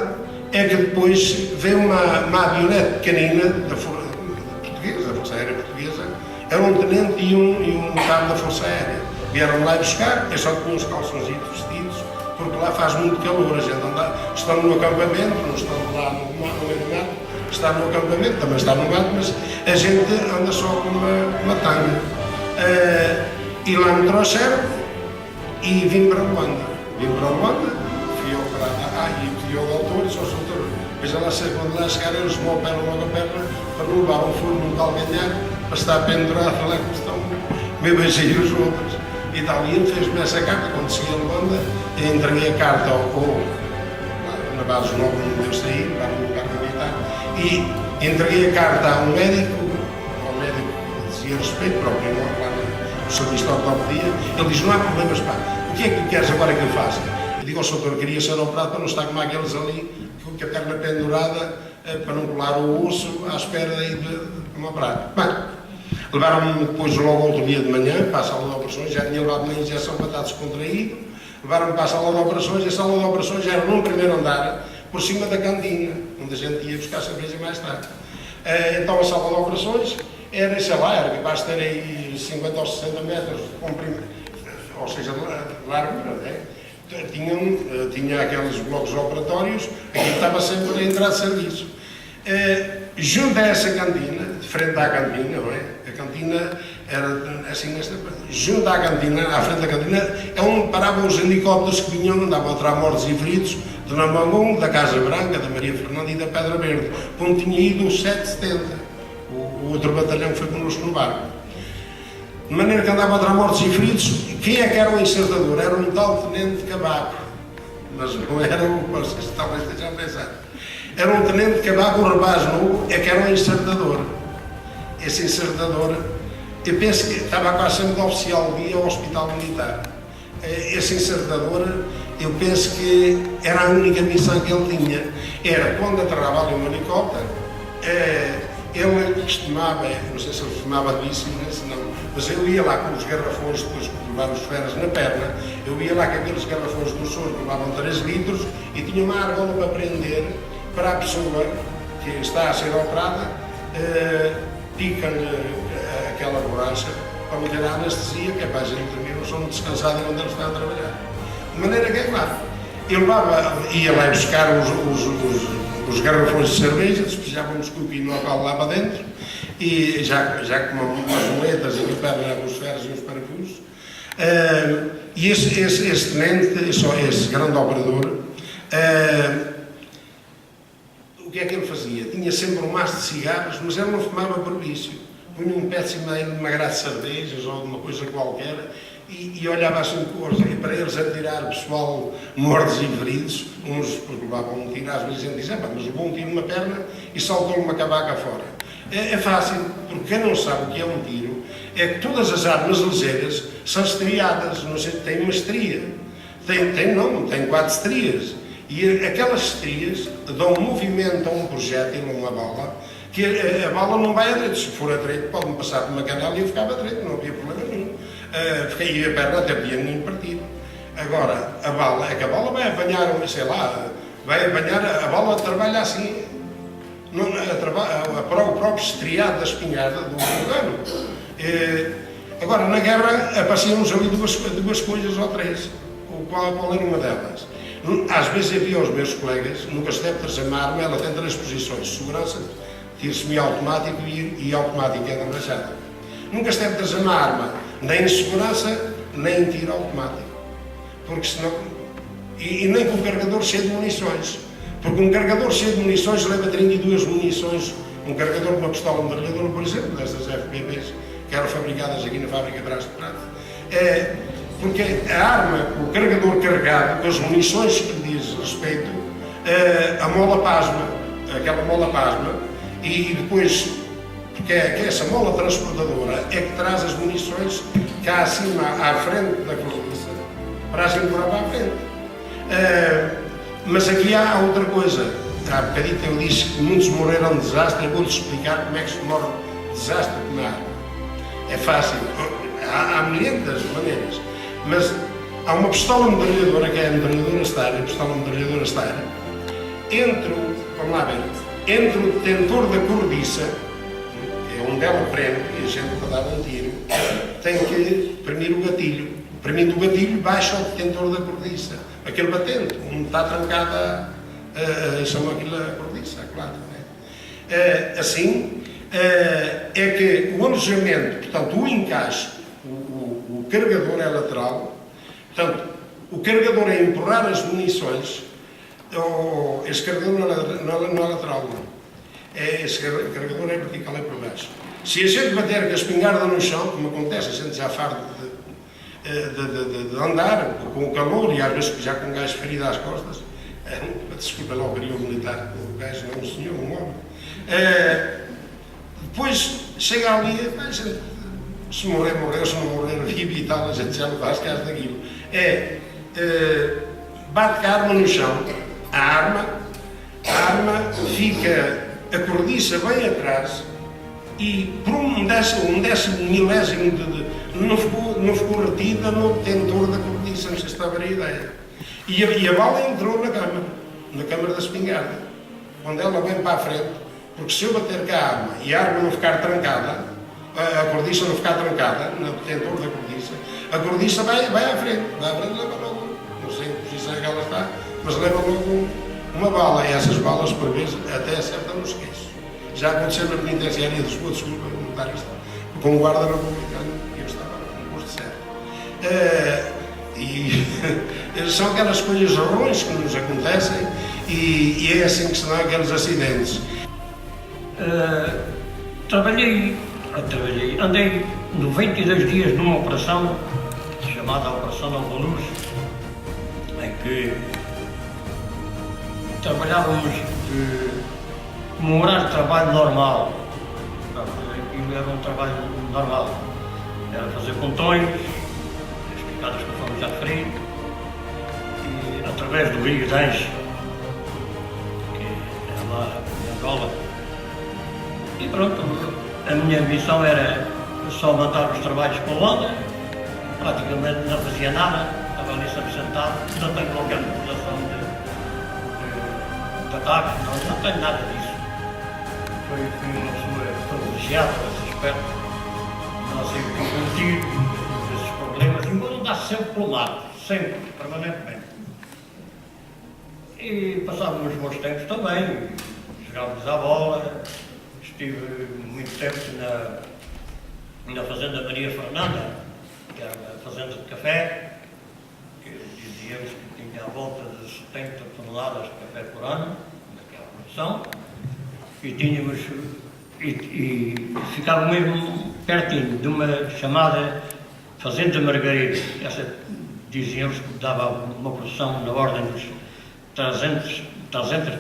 [SPEAKER 7] é que depois veio uma avionete pequenina da Força Aérea Portuguesa, era um tenente e um cabo da Força Aérea. Vieram lá buscar, eu só tinha uns calçõezitos vestidos, porque lá faz muito calor, a gente anda, estão no acampamento, não estão lá no meio do mato, está no acampamento, também está no mato, mas a gente anda só com uma tanga. E lá me trouxeram e vim para Luanda, fui operado, e pedi ao doutor, e só sou doutor, veja lá sei quando lá chegaram, eles me operam logo a perna, para não levar um furo num calcanhar, para estar pendurado lá como estão, meio beijei os outros. E tal, e ele fez-me essa carta, quando cheguei a Luanda, eu entreguei a carta na base nova onde eu saí, lá no lugar militar, e entreguei a carta a um médico que dizia respeito, próprio lá no serviço de ortopedia. Ele diz, não há problemas, pá, o que é que tu queres agora que eu faça? Eu digo ao doutor, queria ser operado para não estar como aqueles ali, com a perna pendurada, para não colar o osso, à espera de me operar. Bem, levaram-me depois logo outro dia de manhã para a sala de operações, já tinha levado uma injeção para estar descontraído, levaram-me para a sala de operações, e a sala de operações era num primeiro andar, por cima da cantina, onde a gente ia buscar cerveja mais tarde. Então a sala de operações era, sei lá, era capaz de ter aí 50 ou 60 metros de comprimento, ou seja, largura, né? Tinha aqueles blocos operatórios, aquilo estava sempre a entrar de serviço. Junto a essa cantina, de frente à cantina, não é? A cantina era assim nesta parte. Junto à cantina, à frente da cantina, é onde paravam os helicópteros que vinham, andavam a tirar mortos e feridos de Nambangongo, da Casa Branca, da Maria Fernanda e da Pedra Verde, onde tinha ido o 770, o outro batalhão que foi connosco no barco. De maneira que andava a tirar mortos e feridos. Quem é que era o encertador? Era um tal tenente de Cavaco, mas não era o que vocês talvez estejam a pensar. Era um tenente de Cavaco, um rapaz novo, é que era um encertador. Esse encertador, eu penso que estava quase sempre de oficial de dia ao Hospital Militar. Esse encertador, eu penso que era a única missão que ele tinha. Era quando aterrava ali um helicóptero, ele costumava, não sei se ele fumava disso, não, mas eu ia lá com os garrafões, depois de levar os ferros na perna, eu ia lá com aqueles garrafões do soro que levavam 3 litros e tinha uma argola para prender para a pessoa que está a ser operada, pica-lhe aquela borracha para meter a anestesia, que é para a gente dormir o sono descansado quando ele está a trabalhar. De maneira que, claro, eu ia lá buscar os garrafões de cerveja, despejávamos com o pinóquio lá para dentro, e já com umas moletas e a perna, os ferros e os parafusos. E esse tenente, esse grande operador, o que é que ele fazia? Tinha sempre um maço de cigarros, mas ele não fumava por vício. Punha um pé de cima de uma grade de cervejas ou de uma coisa qualquer e olhava assim para eles a tirar pessoal mortos e feridos. Uns levavam um tiro, às vezes a gente dizia, mas levou um tiro numa perna e saltou-lhe uma cavaca fora. É fácil, porque quem não sabe o que é um tiro é que todas as armas ligeiras são estriadas, não sei, tem uma estria. Tem 4 estrias. E aquelas estrias dão um movimento a um projétil, a uma bala, que a bala não vai a direito. Se for a direito, pode-me passar por uma canela e eu ficava a direito, não havia problema nenhum. E a perna até podia nem partir. Agora, a bala vai apanhar, sei lá, a bala trabalha assim, para o próprio estriado da espingarda do cano. Agora, na guerra, apareciam-nos ali duas coisas ou 3, qual era uma delas? Às vezes havia os meus colegas, nunca se deve trazer uma arma, ela tem 3 posições: segurança, tiro semiautomático e automático é da rachada. Nunca se deve trazer uma arma, nem em segurança, nem em tiro automático. Porque senão, e nem com um carregador cheio de munições. Porque um carregador cheio de munições leva 32 munições. Um carregador de uma pistola metralhadora, por exemplo, destas FPVs, que eram fabricadas aqui na fábrica de Brás de Prata. Porque a arma, o carregador carregado, com as munições que lhe diz respeito, a mola pasma, aquela mola pasma, e depois, porque é essa mola transportadora é que traz as munições cá acima, à frente da corrediça, para as empurrar para a frente. Mas aqui há outra coisa. Há bocadinho eu disse que muitos morreram de desastre, eu vou-lhes explicar como é que se morre de desastre com a arma. É fácil, há milhares de maneiras. Mas há uma pistola metralhadora, que é a metralhadora Star, a pistola metralhadora Star, vamos lá ver, entre o detentor da corrediça, que é onde ela prende, e a gente para dar um tiro, tem que premir o gatilho. Premindo o gatilho, baixa o detentor da corrediça, aquele batente, onde está trancada, chamam aquilo a corrediça, claro. Assim, é que o alojamento, portanto, o encaixe, o carregador é lateral, portanto, o carregador é empurrar as munições, esse carregador não é lateral, não. Esse carregador é vertical, é para baixo. Se a gente bater com a espingarda no chão, como acontece, a gente já farda de andar com o calor e às vezes já com um gajo ferido às costas, desculpa lá o período militar, o gajo é um senhor, um homem. Depois chega ali, a gente, se morrer, morreu, se não morrer, vive e tal, a gente já não faz caso daquilo. Bate com a arma no chão, a arma fica, a corrediça bem atrás e por um décimo milésimo não ficou retida no detentor da corrediça, não sei se está a ver a ideia. E a bala entrou na câmara da espingarda, onde ela vem para a frente, porque se eu bater com a arma e a arma não ficar trancada, a corrediça não ficar trancada no detentor da corrediça, a corrediça vai à frente, leva logo, não sei em que posição é que ela está, mas leva logo uma bala, e essas balas por vezes até acertam no esqueço. Já aconteceu na penitenciária de Lisboa, desculpa perguntar isto, com o guarda republicano, eu estava no posto certo. E são aquelas coisas ruins que nos acontecem e é assim que se dão aqueles acidentes.
[SPEAKER 5] Andei 92 dias numa operação chamada Operação Nova Luz, em que trabalhávamos como um horário de trabalho normal. Aquilo era um trabalho normal. Era fazer pontões, as picadas conforme já referi, e através do Rio Dange, que é lá em Angola. E pronto, a minha missão era só matar os trabalhos com onda, praticamente não fazia nada, estava ali sempre sentado, não tenho qualquer população de ataque, não tenho nada disso. Fui uma pessoa privilegiada nesse aspecto, não sei o que contigo esses problemas, embora andar sempre pelo lado, sempre, permanentemente. E passávamos bons tempos também, jogávamos à bola, estive muito tempo na Fazenda Maria Fernanda, que era uma fazenda de café, que dizíamos que tinha à volta de 70 toneladas de café por ano, naquela produção, e ficava mesmo pertinho de uma chamada Fazenda Margarida. Essa, diziam eles, que dava uma produção na ordem dos 300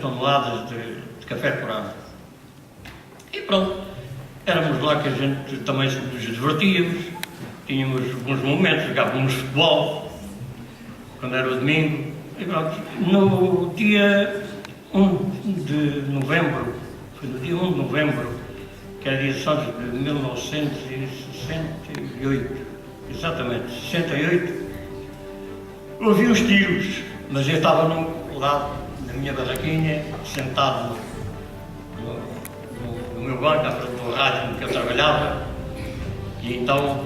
[SPEAKER 5] toneladas de café por ano. E pronto, éramos lá que a gente também nos divertíamos, tínhamos bons momentos, jogávamos futebol, quando era o domingo. E pronto, no dia 1 de novembro, foi no dia 1 de novembro, que era dia de Santos de 1968, exatamente, 68, ouvi os tiros, mas eu estava lá na minha barraquinha, sentado no meu banco, à frente do rádio que eu trabalhava, e então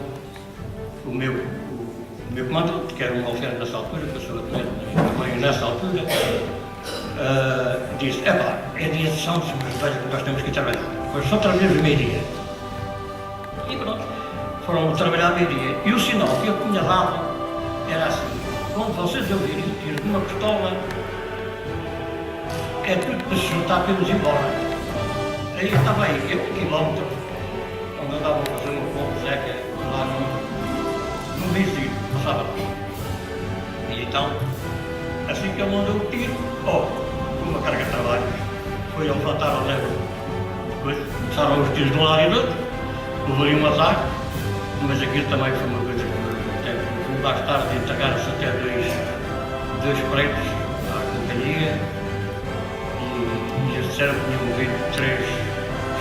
[SPEAKER 5] o meu comandante, que era um alferre nessa altura, que eu sou também nessa altura, disse: epá, é dia de Santos, mas veja que nós temos que ir trabalhar. Depois só trabalhamos meio-dia. E pronto, foram trabalhar meio-dia. E o sinal que eu tinha dado era assim: quando vocês ouvirem o tiro de uma pistola, é tudo para se juntar para irmos embora. Aí eu estava aí, eu, 1 quilómetro, onde andava a fazer uma ponte seca, lá no meio-dia, passava. E então, assim que ele mandou o tiro, uma carga de trabalho, foi a levantar a leva. Depois começaram os tiros de um lado e do outro, houve ali um ataque, mas aquilo também foi uma coisa que fui mais tarde entregar-se até dois pretos à companhia, e eles disseram que tinham morrido 3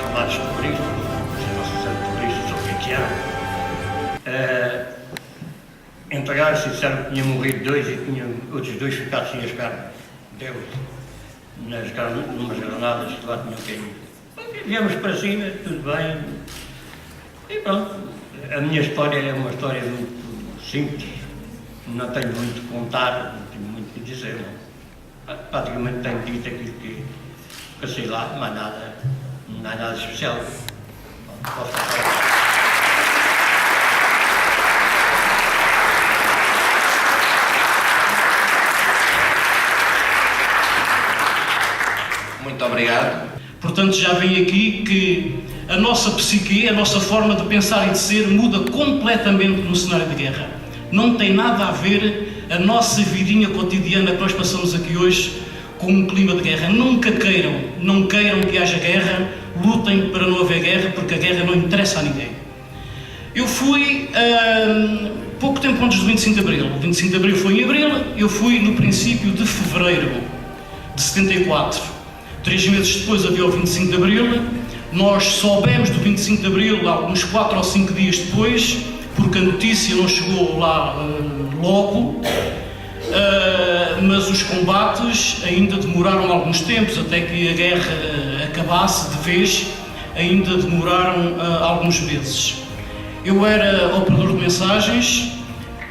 [SPEAKER 5] chamados terroristas, não sei se eram terroristas ou o que eram. Entregaram-se e disseram que tinham morrido 2 e tinham outros 2 ficado sem as pernas deles, numas granadas que lá tinham caído. Viemos para cima, tudo bem, e pronto. A minha história é uma história muito simples, não tenho muito a contar, não tenho muito a dizer. Não. Praticamente tenho dito aquilo que passei lá, mas não há nada especial. Posso falar.
[SPEAKER 6] Muito obrigado.
[SPEAKER 4] Portanto, já vem aqui que a nossa psique, a nossa forma de pensar e de ser muda completamente no cenário de guerra. Não tem nada a ver a nossa vidinha cotidiana que nós passamos aqui hoje com um clima de guerra. Nunca não queiram que haja guerra, lutem para não haver guerra, porque a guerra não interessa a ninguém. Eu fui, pouco tempo antes do 25 de Abril, o 25 de Abril foi em Abril, eu fui no princípio de Fevereiro de 74. 3 meses depois havia o 25 de Abril, nós soubemos do 25 de Abril uns 4 ou 5 dias depois, porque a notícia não chegou lá logo, mas os combates ainda demoraram alguns tempos, até que a guerra acabasse de vez, ainda demoraram alguns meses. Eu era operador de mensagens,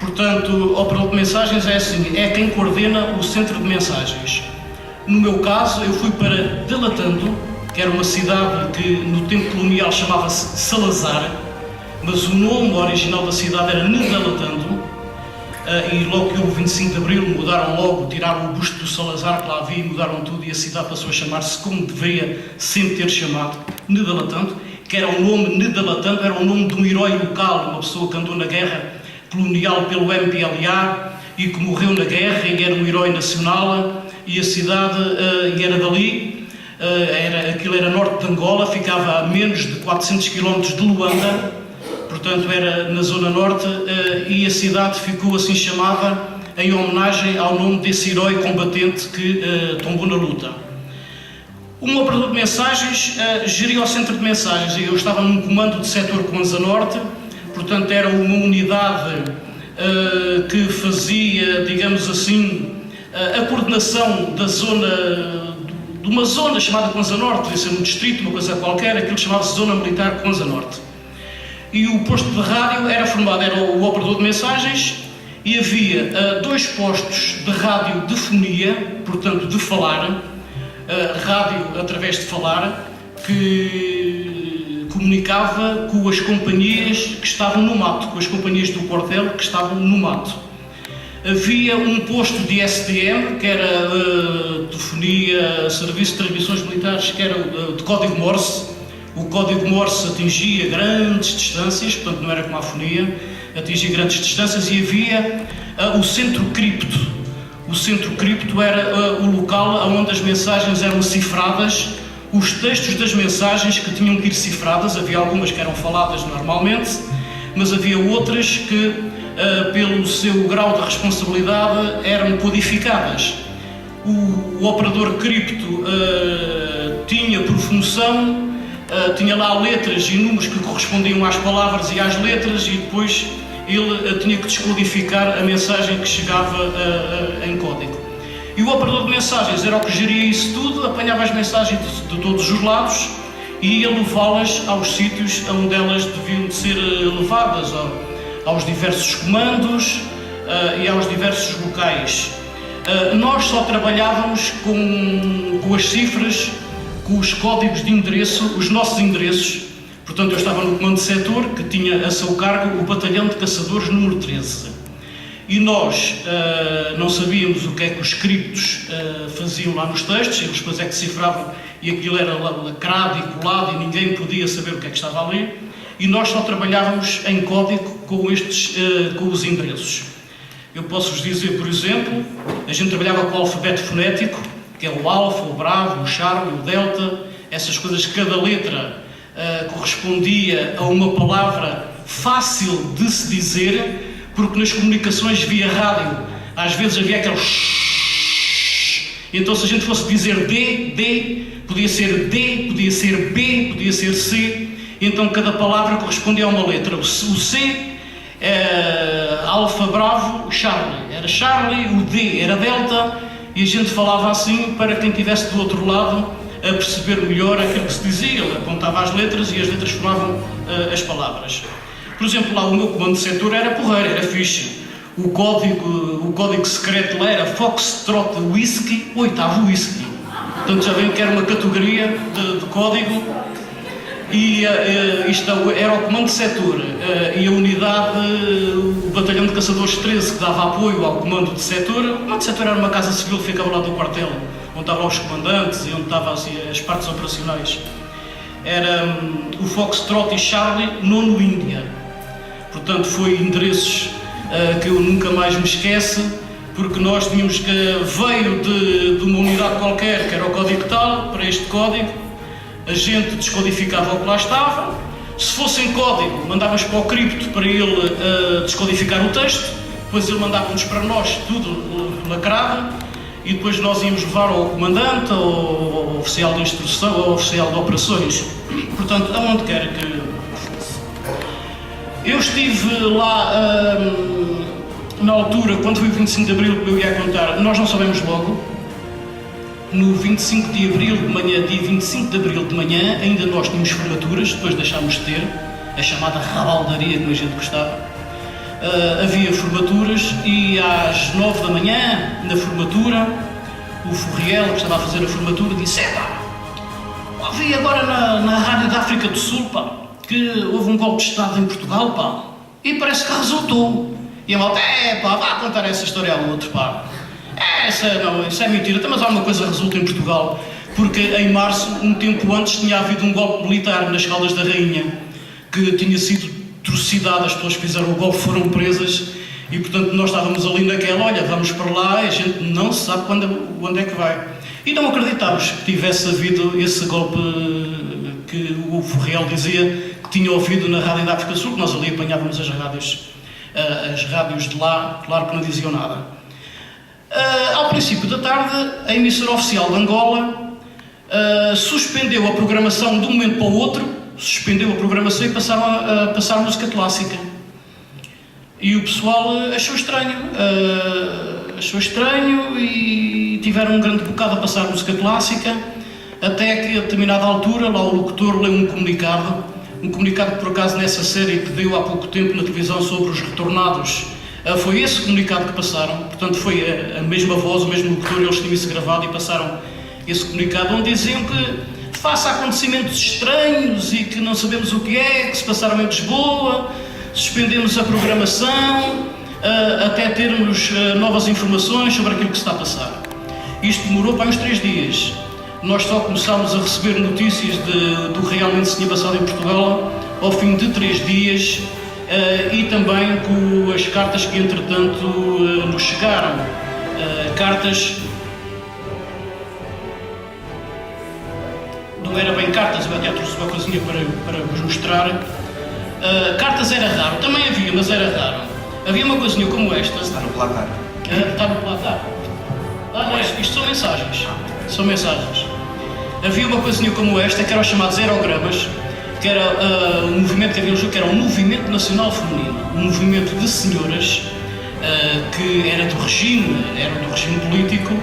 [SPEAKER 4] portanto, operador de mensagens é assim, é quem coordena o centro de mensagens. No meu caso, eu fui para Delatando, que era uma cidade que no tempo colonial chamava-se Salazar, mas o nome original da cidade era Nedelatando, e logo que houve o 25 de Abril mudaram logo, tiraram o busto do Salazar que lá havia, mudaram tudo e a cidade passou a chamar-se como deveria sempre ter chamado, Nedelatando, que era o nome Nedelatando, era o nome de um herói local, uma pessoa que andou na guerra colonial pelo MPLA e que morreu na guerra e era um herói nacional. E a cidade e era dali, aquilo era norte de Angola, ficava a menos de 400 km de Luanda, portanto era na zona norte, e a cidade ficou assim chamada em homenagem ao nome desse herói combatente que tombou na luta. Um operador de mensagens geria o centro de mensagens, eu estava num comando de setor Kwanza Norte, portanto era uma unidade que fazia, digamos assim, a coordenação da zona, de uma zona chamada Kwanza Norte, devia ser um distrito, uma coisa qualquer, aquilo que chamava-se Zona Militar Kwanza Norte. E o posto de rádio era formado, era o operador de mensagens, e havia 2 postos de radiofonia, portanto de falar, rádio através de falar, que comunicava com as companhias que estavam no mato, com as companhias do quartel que estavam no mato. Havia um posto de SDM, que era telefonia, Serviço de Transmissões Militares, que era de código Morse. O código Morse atingia grandes distâncias, portanto não era como a fonia, atingia grandes distâncias, e havia o centro cripto. O centro cripto era o local onde as mensagens eram cifradas os textos das mensagens que tinham que ir cifradas. Havia algumas que eram faladas normalmente, mas havia outras que, pelo seu grau de responsabilidade, eram codificadas. O operador cripto tinha por função, tinha lá letras e números que correspondiam às palavras e às letras, e depois ele tinha que descodificar a mensagem que chegava em código. E o operador de mensagens era o que geria isso tudo, apanhava as mensagens de todos os lados e ia levá-las aos sítios onde elas deviam de ser levadas, aos diversos comandos e aos diversos locais. Nós só trabalhávamos com as cifras, com os códigos de endereço, os nossos endereços. Portanto, eu estava no comando de setor, que tinha a seu cargo o batalhão de caçadores número 13. E nós não sabíamos o que é que os criptos faziam lá nos textos, eles depois é que cifravam e aquilo era lacrado e colado e ninguém podia saber o que é que estava ali. E nós só trabalhávamos em código com os endereços. Eu posso-vos dizer, por exemplo, a gente trabalhava com o alfabeto fonético, que é o alfa, o bravo, o charlie, o delta, essas coisas, cada letra correspondia a uma palavra fácil de se dizer, porque nas comunicações via rádio, às vezes havia aquele então se a gente fosse dizer D, podia ser D, podia ser B, podia ser C, então cada palavra correspondia a uma letra. O C, alfa, bravo, charlie, era charlie, o D era delta, e a gente falava assim para quem estivesse do outro lado a perceber melhor aquilo que se dizia. Ele apontava as letras e as letras formavam as palavras. Por exemplo, lá o meu comando de setor era porreiro, era fixe. O código secreto lá era Foxtrot Whisky, 8º Whisky. Portanto, já veem que era uma categoria de código. E isto era o comando de setor. E a unidade, o batalhão de caçadores 13, que dava apoio ao comando de setor. O comando de setor era uma casa civil que ficava lá do quartel, onde estavam os comandantes e onde estavam assim, as partes operacionais. Era o Foxtrot e Charlie, 9º Índia. Portanto, foi endereços que eu nunca mais me esqueço, porque nós tínhamos que veio de uma unidade qualquer, que era o código tal, para este código, a gente descodificava o que lá estava. Se fosse em código, mandávamos para o cripto para ele descodificar o texto, depois ele mandava-nos para nós tudo lacrado, e depois nós íamos levar ao comandante, ao oficial de instrução, ao oficial de operações, portanto, aonde quer que... Eu estive lá na altura, quando foi o 25 de Abril, que eu ia contar, nós não sabemos logo. No 25 de Abril de manhã, dia 25 de Abril de manhã, ainda nós tínhamos formaturas, depois deixámos de ter, a chamada rabaldaria que a gente gostava. Havia formaturas e às 9 da manhã, na formatura, o Furriel, que estava a fazer a formatura, disse: ouvi agora na Rádio da África do Sul, pá, que houve um golpe de Estado em Portugal, pá, e parece que resultou. E a malta, pá, vá contar essa história ao outro, pá. Isso é mentira, mas alguma coisa resulta em Portugal, porque em março, um tempo antes, tinha havido um golpe militar nas Caldas da Rainha, que tinha sido trucidado, as pessoas que fizeram o golpe foram presas, e portanto nós estávamos ali naquela, olha, vamos para lá, e a gente não sabe onde é que vai. E não acreditávamos que tivesse havido esse golpe que o Furriel dizia que tinha ouvido na Rádio da África do Sul, que nós ali apanhávamos as rádios de lá, claro que não diziam nada. Ao princípio da tarde, a emissora oficial de Angola suspendeu a programação de um momento para o outro, suspendeu a programação e passaram a passar música clássica. E o pessoal achou estranho e tiveram um grande bocado a passar música clássica, até que a determinada altura, lá o locutor leu um comunicado que por acaso nessa série que deu há pouco tempo na televisão sobre os retornados, foi esse comunicado que passaram, portanto foi a mesma voz, o mesmo locutor, eles tinham isso gravado e passaram esse comunicado, onde diziam que face a acontecimentos estranhos e que não sabemos o que se passaram em Lisboa, suspendemos a programação até termos novas informações sobre aquilo que se está a passar. Isto demorou para uns 3 dias. Nós só começámos a receber notícias do que realmente se tinha passado em Portugal ao fim de 3 dias, e também com as cartas que entretanto nos chegaram, Não era bem cartas, eu até trouxe uma coisinha para vos mostrar. Cartas era raro, também havia, mas era raro. Havia uma coisinha como esta.
[SPEAKER 6] Está no placar.
[SPEAKER 4] Está no placar. Isto são mensagens. São mensagens. Havia uma coisinha como esta, que eram os chamados aerogramas, que era um movimento que havia no jogo, que era um movimento nacional feminino, um movimento de senhoras que era do regime político,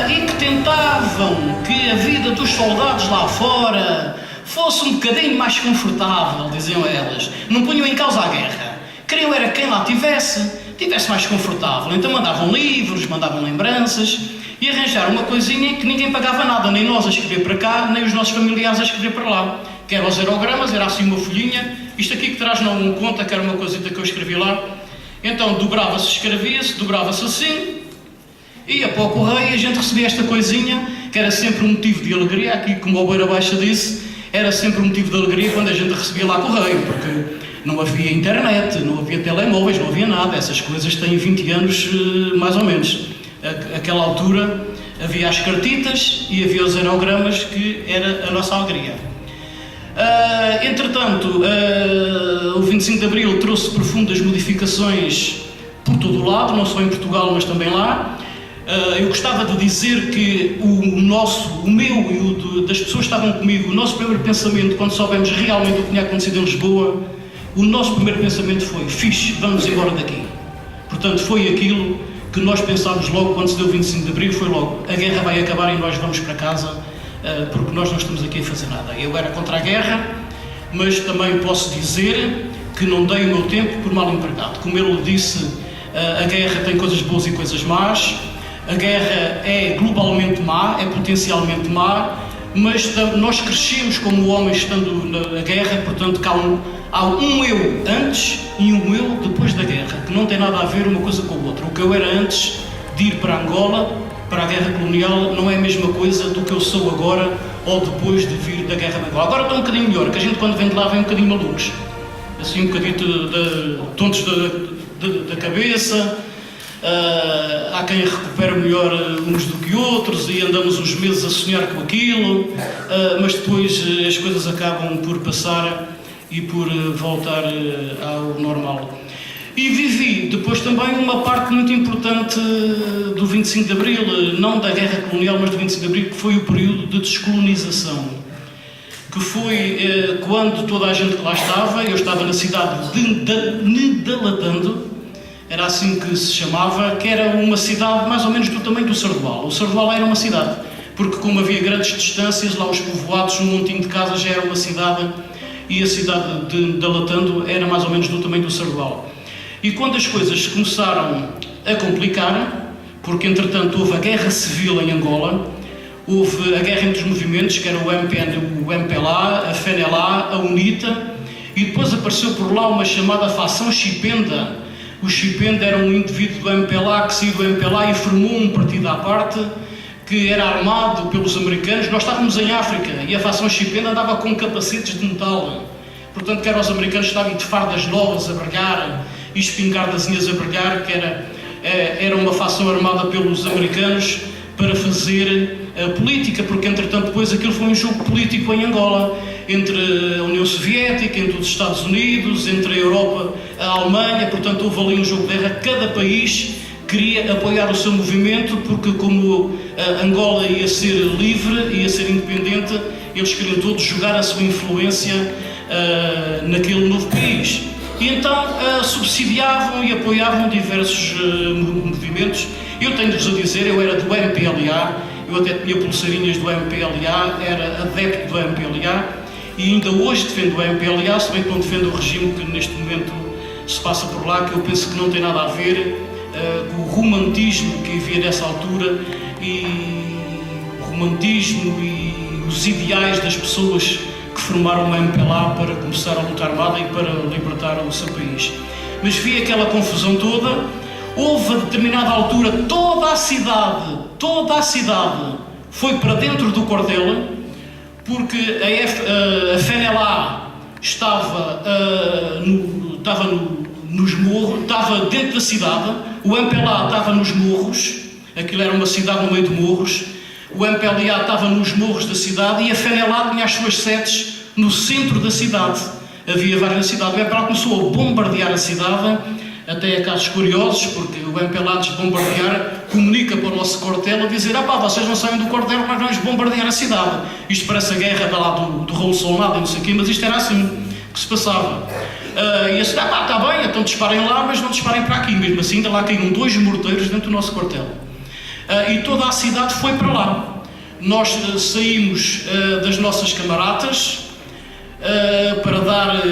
[SPEAKER 4] e que tentavam que a vida dos soldados lá fora fosse um bocadinho mais confortável, diziam elas. Não punham em causa a guerra. Queriam era quem lá tivesse mais confortável. Então mandavam livros, mandavam lembranças e arranjaram uma coisinha que ninguém pagava nada, nem nós a escrever para cá, nem os nossos familiares a escrever para lá. Que eram os aerogramas, era assim uma folhinha. Isto aqui que traz não conta, que era uma coisita que eu escrevi lá. Então dobrava-se, escrevia-se, dobrava-se assim, ia para o correio e a gente recebia esta coisinha, que era sempre um motivo de alegria. Aqui, como o Beira Baixa disse, era sempre um motivo de alegria quando a gente recebia lá correio, porque não havia internet, não havia telemóveis, não havia nada. Essas coisas têm 20 anos, mais ou menos. Aquela altura havia as cartitas e havia os aerogramas, que era a nossa alegria. Entretanto, o 25 de Abril trouxe profundas modificações por todo o lado, não só em Portugal, mas também lá. Eu gostava de dizer que o meu e o das pessoas que estavam comigo, o nosso primeiro pensamento, quando soubemos realmente o que tinha acontecido em Lisboa, o nosso primeiro pensamento foi: fixe, vamos embora daqui. Portanto, foi aquilo que nós pensámos logo quando se deu o 25 de Abril, foi logo: a guerra vai acabar e nós vamos para casa, porque nós não estamos aqui a fazer nada. Eu era contra a guerra, mas também posso dizer que não dei o meu tempo por mal empregado. Como ele disse, a guerra tem coisas boas e coisas más. A guerra é globalmente má, é potencialmente má, mas nós crescemos como homens estando na guerra, portanto há um eu antes e um eu depois da guerra, que não tem nada a ver uma coisa com a outra. O que eu era antes de ir para Angola, para a guerra colonial, não é a mesma coisa do que eu sou agora ou depois de vir da guerra de Angola. Agora estou um bocadinho melhor, que a gente quando vem de lá vem um bocadinho malucos, assim um bocadinho tontos da cabeça. Há quem recupera melhor uns do que outros e andamos uns meses a sonhar com aquilo, mas depois as coisas acabam por passar e por voltar ao normal. E vivi depois também uma parte muito importante do 25 de Abril, não da guerra colonial, mas do 25 de Abril, que foi o período de descolonização, que foi quando toda a gente que lá estava, eu estava na cidade de Nedalatando, era assim que se chamava, que era uma cidade mais ou menos do tamanho do Sardual. O Sardual era uma cidade, porque como havia grandes distâncias, lá os povoados, um montinho de casas já era uma cidade, e a cidade de Nedalatando era mais ou menos do tamanho do Sardual. E quando as coisas começaram a complicar, porque entretanto houve a guerra civil em Angola, houve a guerra entre os movimentos, que era o MPN, o MPLA, a FENELA, a UNITA, e depois apareceu por lá uma chamada facção Chipenda. O Chipenda era um indivíduo do MPLA que saiu do MPLA e formou um partido à parte, que era armado pelos americanos. Nós estávamos em África e a facção Chipenda andava com capacetes de metal. Portanto, que eram os americanos que estavam de fardas novas a brilhar e espingardazinhas a brilhar, que era uma facção armada pelos americanos para fazer política, porque entretanto depois aquilo foi um jogo político em Angola, entre a União Soviética, entre os Estados Unidos, entre a Europa, a Alemanha. Portanto houve ali um jogo de guerra. Cada país queria apoiar o seu movimento, porque como Angola ia ser livre, ia ser independente, eles queriam todos jogar a sua influência naquele novo país. E então subsidiavam e apoiavam diversos movimentos. Eu tenho-vos a dizer, eu era do MPLA, eu até tinha pulseirinhas do MPLA, era adepto do MPLA e ainda hoje defendo o MPLA, se bem que não defendo o regime que neste momento se passa por lá, que eu penso que não tem nada a ver com o romantismo que havia nessa altura, e o romantismo e os ideais das pessoas que formaram o MPLA para começar a luta armada e para libertar o seu país. Mas vi aquela confusão toda. Houve a determinada altura toda a cidade foi para dentro do Cordel, porque a FENELA estava nos morros, estava dentro da cidade, o MPLA estava nos morros, aquilo era uma cidade no meio de morros, o MPLA estava nos morros da cidade e a FNLA tinha as suas sedes no centro da cidade. Havia várias na cidade. O MPLA começou a bombardear a cidade, até a casos curiosos, porque o MPLA, antes de bombardear, comunica para o nosso quartel a dizer: vocês não saem do quartel, mas vamos bombardear a cidade. Isto parece a guerra da lá do rolo solnado e não sei o quê, mas isto era assim que se passava. E assim, está bem, então disparem lá, mas não disparem para aqui. Mesmo assim, ainda lá caíram 2 morteiros dentro do nosso quartel. E toda a cidade foi para lá. Nós saímos das nossas camaratas para dar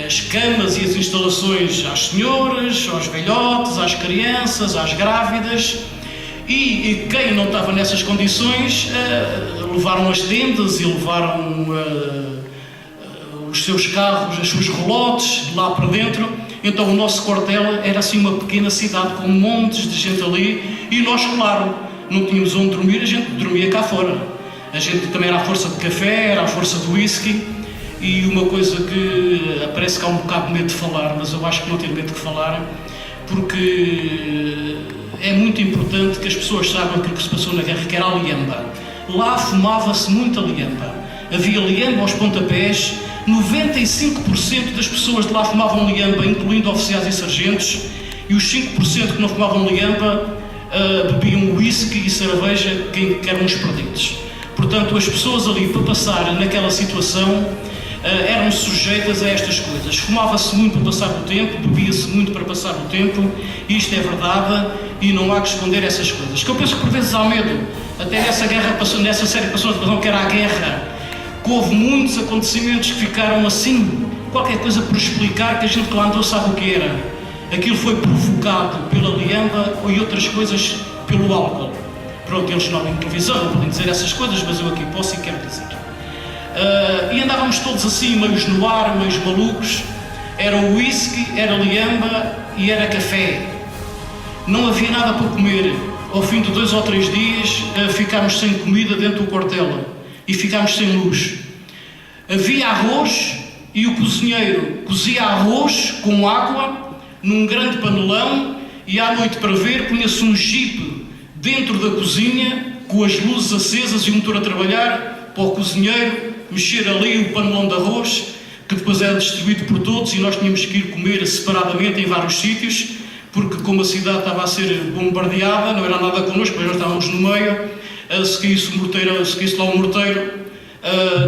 [SPEAKER 4] as camas e as instalações às senhoras, aos velhotes, às crianças, às grávidas, e quem não estava nessas condições levaram as tendas e levaram os seus carros, as suas relotes de lá para dentro. Então o nosso quartel era assim uma pequena cidade com montes de gente ali, e nós, claro, não tínhamos onde dormir, a gente dormia cá fora. A gente também era à força de café, era à força de whisky. E uma coisa que parece que há um bocado de medo de falar, mas eu acho que não tenho medo de falar, porque é muito importante que as pessoas saibam aquilo que se passou na guerra, que era a liamba. Lá fumava-se muita liamba. Havia liamba aos pontapés. 95% das pessoas de lá fumavam liamba, incluindo oficiais e sargentos, e os 5% que não fumavam liamba bebiam whisky e cerveja, que eram os perdidos. Portanto, as pessoas ali, para passar naquela situação, eram sujeitas a estas coisas. Fumava-se muito para passar o tempo, bebia-se muito para passar o tempo, e isto é verdade, e não há que esconder essas coisas. Que eu penso que por vezes há medo, até nessa guerra, nessa série que passou na televisão, que era a guerra, que houve muitos acontecimentos que ficaram assim, qualquer coisa por explicar, que a gente que lá andou sabe o que era. Aquilo foi provocado pela liamba e outras coisas pelo álcool. Pronto, eles não têm televisão, não podem dizer essas coisas, mas eu aqui posso e quero dizer. E andávamos todos assim, meios no ar, meios malucos. Era o whisky, era liamba e era café. Não havia nada para comer. Ao fim de 2 ou 3 dias ficámos sem comida dentro do quartel e ficámos sem luz. Havia arroz e o cozinheiro cozia arroz com água num grande panelão, e à noite, para ver, punha-se um jipe dentro da cozinha com as luzes acesas e o motor a trabalhar, para o cozinheiro mexer ali o panelão de arroz, que depois era distribuído por todos, e nós tínhamos que ir comer separadamente em vários sítios, porque como a cidade estava a ser bombardeada, não era nada connosco, mas nós estávamos no meio. Se caísse lá um morteiro,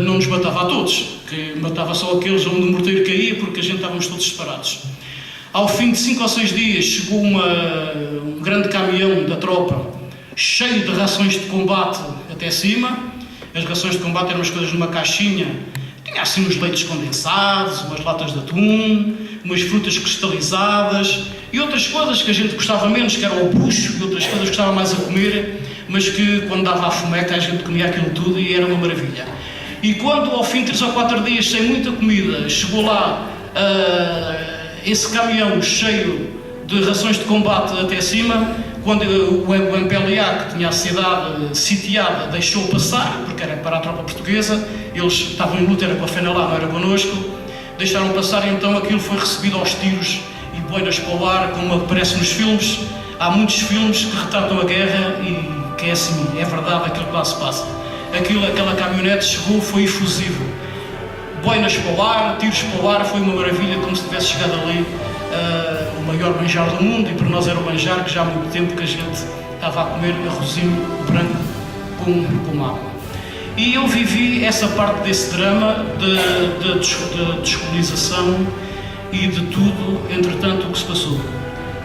[SPEAKER 4] não nos matava a todos, que matava só aqueles onde o morteiro caía, porque a gente estávamos todos separados. Ao fim de 5 ou 6 dias chegou um grande caminhão da tropa, cheio de rações de combate até cima. As rações de combate eram umas coisas numa caixinha, tinha assim uns leites condensados, umas latas de atum, umas frutas cristalizadas e outras coisas que a gente gostava menos, que era o bucho, e outras coisas que gostava mais a comer, mas que quando dava a fomeca a gente comia aquilo tudo e era uma maravilha. E quando ao fim de 3 ou 4 dias sem muita comida chegou lá esse caminhão cheio de rações de combate até cima, quando o MPLA, que tinha a cidade sitiada, deixou passar, porque era para a tropa portuguesa, eles estavam em luta, era com a FNLA, não era connosco, deixaram passar, e então aquilo foi recebido aos tiros e boinas para o ar, como aparece nos filmes. Há muitos filmes que retratam a guerra e que é assim, é verdade aquilo que lá se passa. Aquela caminhonete chegou, foi efusivo. Boinas para o ar, tiros para o ar, foi uma maravilha, como se tivesse chegado ali o maior manjar do mundo, e para nós era o manjar que já há muito tempo que a gente estava a comer arrozinho branco com água. E eu vivi essa parte desse drama de descolonização e de tudo, entretanto, o que se passou.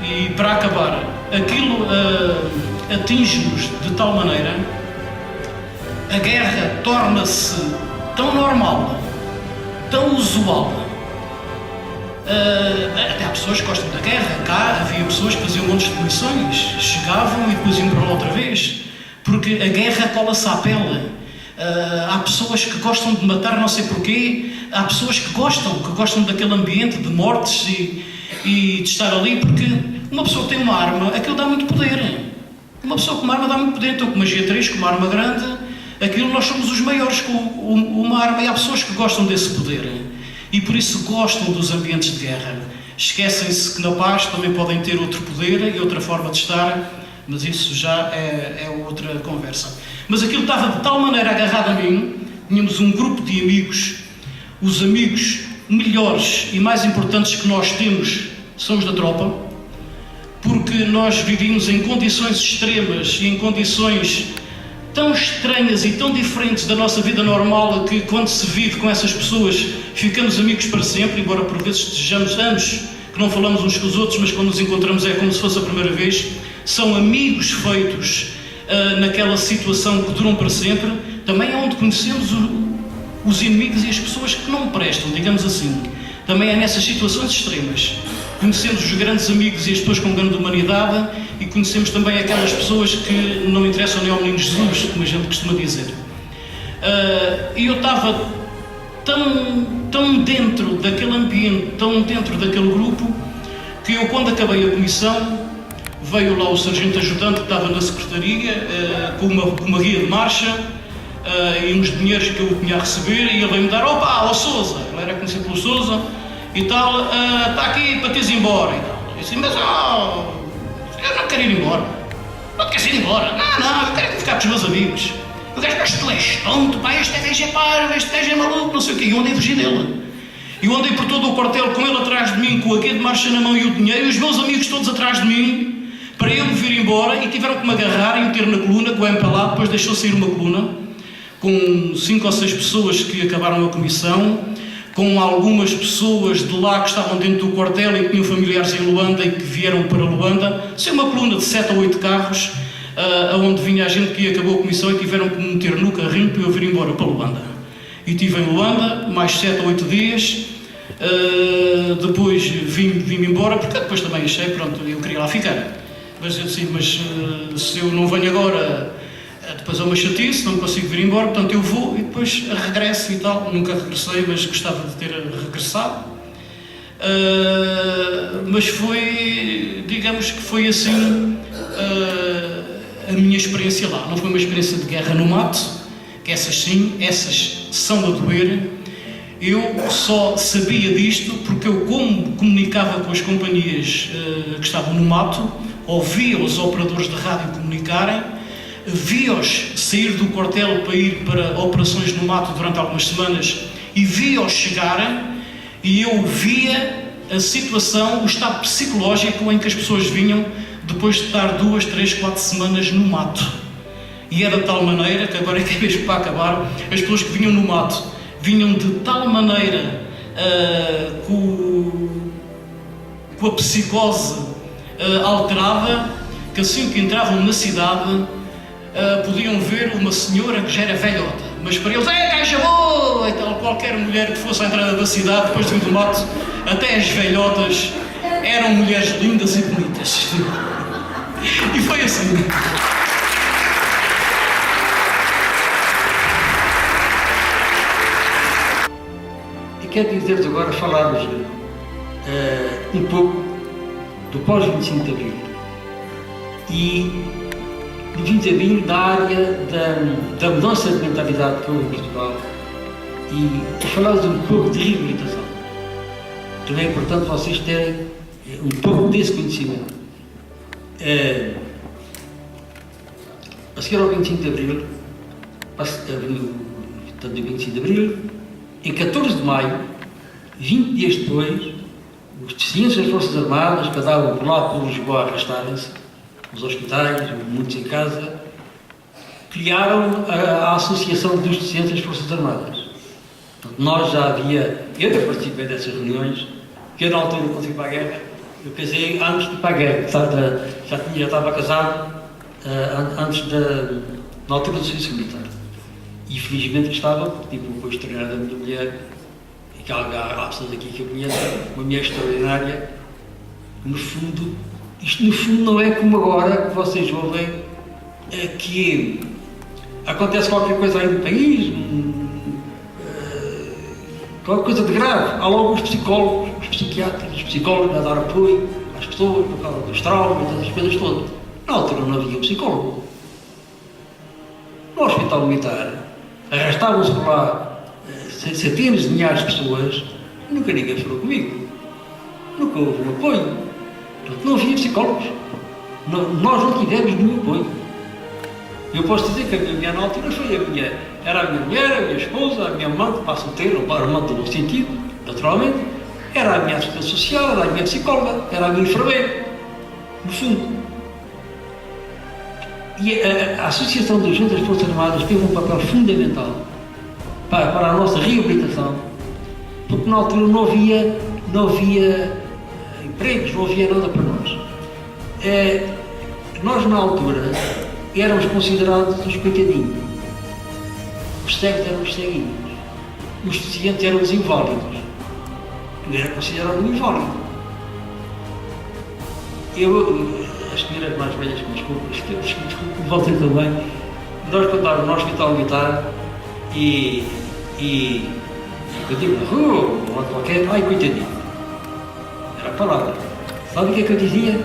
[SPEAKER 4] E para acabar, aquilo atinge-nos de tal maneira, a guerra torna-se tão normal, tão usual. Até há pessoas que gostam da guerra. Cá havia pessoas que faziam montes de munições, chegavam e depois iam para lá outra vez, porque a guerra cola-se à pele. Há pessoas que gostam de matar, não sei porquê. Há pessoas que gostam daquele ambiente de mortes e de estar ali, porque uma pessoa que tem uma arma, aquilo dá muito poder. Uma pessoa com uma arma dá muito poder. Então, com uma G3, com uma arma grande, aquilo nós somos os maiores com uma arma, e há pessoas que gostam desse poder e por isso gostam dos ambientes de guerra. Esquecem-se que na paz também podem ter outro poder e outra forma de estar, mas isso já é outra conversa. Mas aquilo estava de tal maneira agarrado a mim, tínhamos um grupo de amigos, os amigos melhores e mais importantes que nós temos são os da tropa, porque nós vivíamos em condições extremas e em condições tão estranhas e tão diferentes da nossa vida normal, que quando se vive com essas pessoas ficamos amigos para sempre, embora por vezes estejamos anos que não falamos uns com os outros, mas quando nos encontramos é como se fosse a primeira vez. São amigos feitos naquela situação que duram para sempre. Também é onde conhecemos os inimigos e as pessoas que não prestam, digamos assim. Também é nessas situações extremas. Conhecemos os grandes amigos e as pessoas com grande humanidade, e conhecemos também aquelas pessoas que não interessam nem ao menino Jesus, como a gente costuma dizer. E eu estava tão dentro daquele ambiente, tão dentro daquele grupo, que eu, quando acabei a comissão, veio lá o sargento ajudante que estava na secretaria, com uma guia de marcha e uns dinheiros que eu tinha a receber, e ele veio-me dar: opa, ó Sousa, ele era conhecido pelo Sousa, e tal, está aqui para teres embora, e tal. Eu disse: mas eu não quero ir embora. Não te queres ir embora? Não, eu quero ficar com os meus amigos. O gajo: mas tu és tonto, pá, este gajo é parvo, este gajo é maluco, não sei o quê. E eu andei a fugir dele. Eu andei por todo o quartel com ele atrás de mim, com a guia de marcha na mão e o dinheiro, e os meus amigos todos atrás de mim, para eu me vir embora, e tiveram que me agarrar e meter na coluna, com o MPLA. Depois deixou sair uma coluna, com 5 ou 6 pessoas que acabaram a comissão, com algumas pessoas de lá que estavam dentro do quartel e que tinham familiares em Luanda e que vieram para Luanda. Saiu uma coluna de 7 ou 8 carros, onde vinha a gente que acabou a comissão, e tiveram que me meter no carrinho para eu vir embora para Luanda. E estive em Luanda mais 7 ou 8 dias, depois vim-me embora, porque depois também achei, pronto, eu queria lá ficar. Mas eu disse: mas se eu não venho agora, depois é uma chatice, não consigo vir embora, portanto eu vou e depois regresso e tal. Nunca regressei, mas gostava de ter regressado. Mas foi, digamos que foi assim a minha experiência lá. Não foi uma experiência de guerra no mato, que essas sim, essas são a doer. Eu só sabia disto porque eu, como comunicava com as companhias que estavam no mato, ouvia os operadores de rádio comunicarem, via-os sair do quartel para ir para operações no mato durante algumas semanas, e via-os chegarem, e eu via a situação, o estado psicológico em que as pessoas vinham depois de estar 2, 3, 4 semanas no mato. E era de tal maneira que, agora é que é mesmo para acabar, as pessoas que vinham no mato vinham de tal maneira com a psicose alterada, que assim que entravam na cidade podiam ver uma senhora que já era velhota, mas para eles: gaja boa! E tal, qualquer mulher que fosse à entrada da cidade, depois de vir do mato, até as velhotas eram mulheres lindas e bonitas. E foi assim.
[SPEAKER 2] E quero dizer-vos agora, falar-vos um pouco do pós-25 de Abril e do 20 de Abril, da área da mudança de mentalidade que houve em Portugal, e falar-vos um pouco de reabilitação. Também é importante vocês terem um pouco desse conhecimento. A seguir ao 25 de Abril, portanto, 25 de Abril, em 14 de maio, 20 dias depois, os deficientes das Forças Armadas, que andavam por lá por Lisboa a arrastarem-se, nos hospitais, muitos em casa, criaram a Associação dos Deficientes das Forças Armadas. Portanto, nós já havia, eu já participei dessas reuniões, que eu na altura, quando fui para a guerra, eu casei antes de ir para a guerra, já estava casado antes na altura do serviço militar. E felizmente estava, porque tive o apoio extraordinário da minha mulher, e que há pessoas aqui que eu conheço, uma mulher extraordinária. No fundo, isto no fundo não é como agora que vocês ouvem, que acontece qualquer coisa aí no país, qualquer coisa de grave. Há logo os psicólogos, os psiquiatras, os psicólogos a dar apoio às pessoas por causa dos traumas, das coisas todas. Na altura não havia psicólogo. No hospital militar, arrastavam-se por lá centenas de milhares de pessoas, e nunca ninguém falou comigo. Nunca houve um apoio. Portanto, não havia psicólogos. Nós não tivemos nenhum apoio. Eu posso dizer que a minha mulher na altura era a minha mulher, a minha esposa, a minha amante, passo o termo, amante no bom sentido, naturalmente, era a minha assistente social, era a minha psicóloga, era a minha enfermeira, no fundo. E a Associação dos Juntas das Forças Armadas teve um papel fundamental para a nossa reabilitação, porque na altura não havia empregos, não havia nada para nós. Nós, na altura, éramos considerados os coitadinhos. Os cegos eram os ceguinhos. Os deficientes eram os inválidos. Eu era considerado um inválido. As senhoras mais velhas que me desculpem, voltem também. Nós, quando estávamos no hospital militar e eu digo na rua, ou qualquer, ai, coitadinho. Era a palavra. Sabe o que é que eu dizia?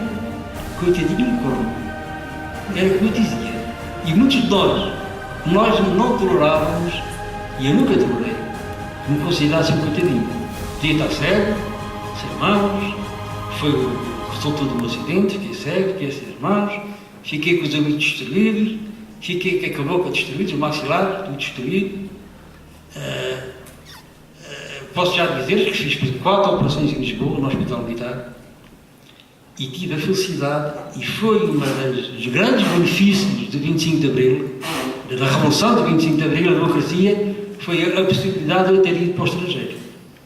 [SPEAKER 2] Coitadinho corno. Era o que eu dizia. E muitos de nós não tolerávamos, e eu nunca tolerei, que me considerassem um coitadinho. Podia estar cego, sem mãos, resultou de um acidente, fiquei cego, fiquei sem mãos, fiquei com os ouvidos destruídos, fiquei com a boca destruída, o maxilar, tudo destruído. Posso já dizer que fiz 4 operações em Lisboa, no Hospital Militar, e tive a felicidade, e foi uma dos grandes benefícios do 25 de Abril, da Revolução do 25 de Abril, a democracia, foi a possibilidade de eu ter ido para o estrangeiro.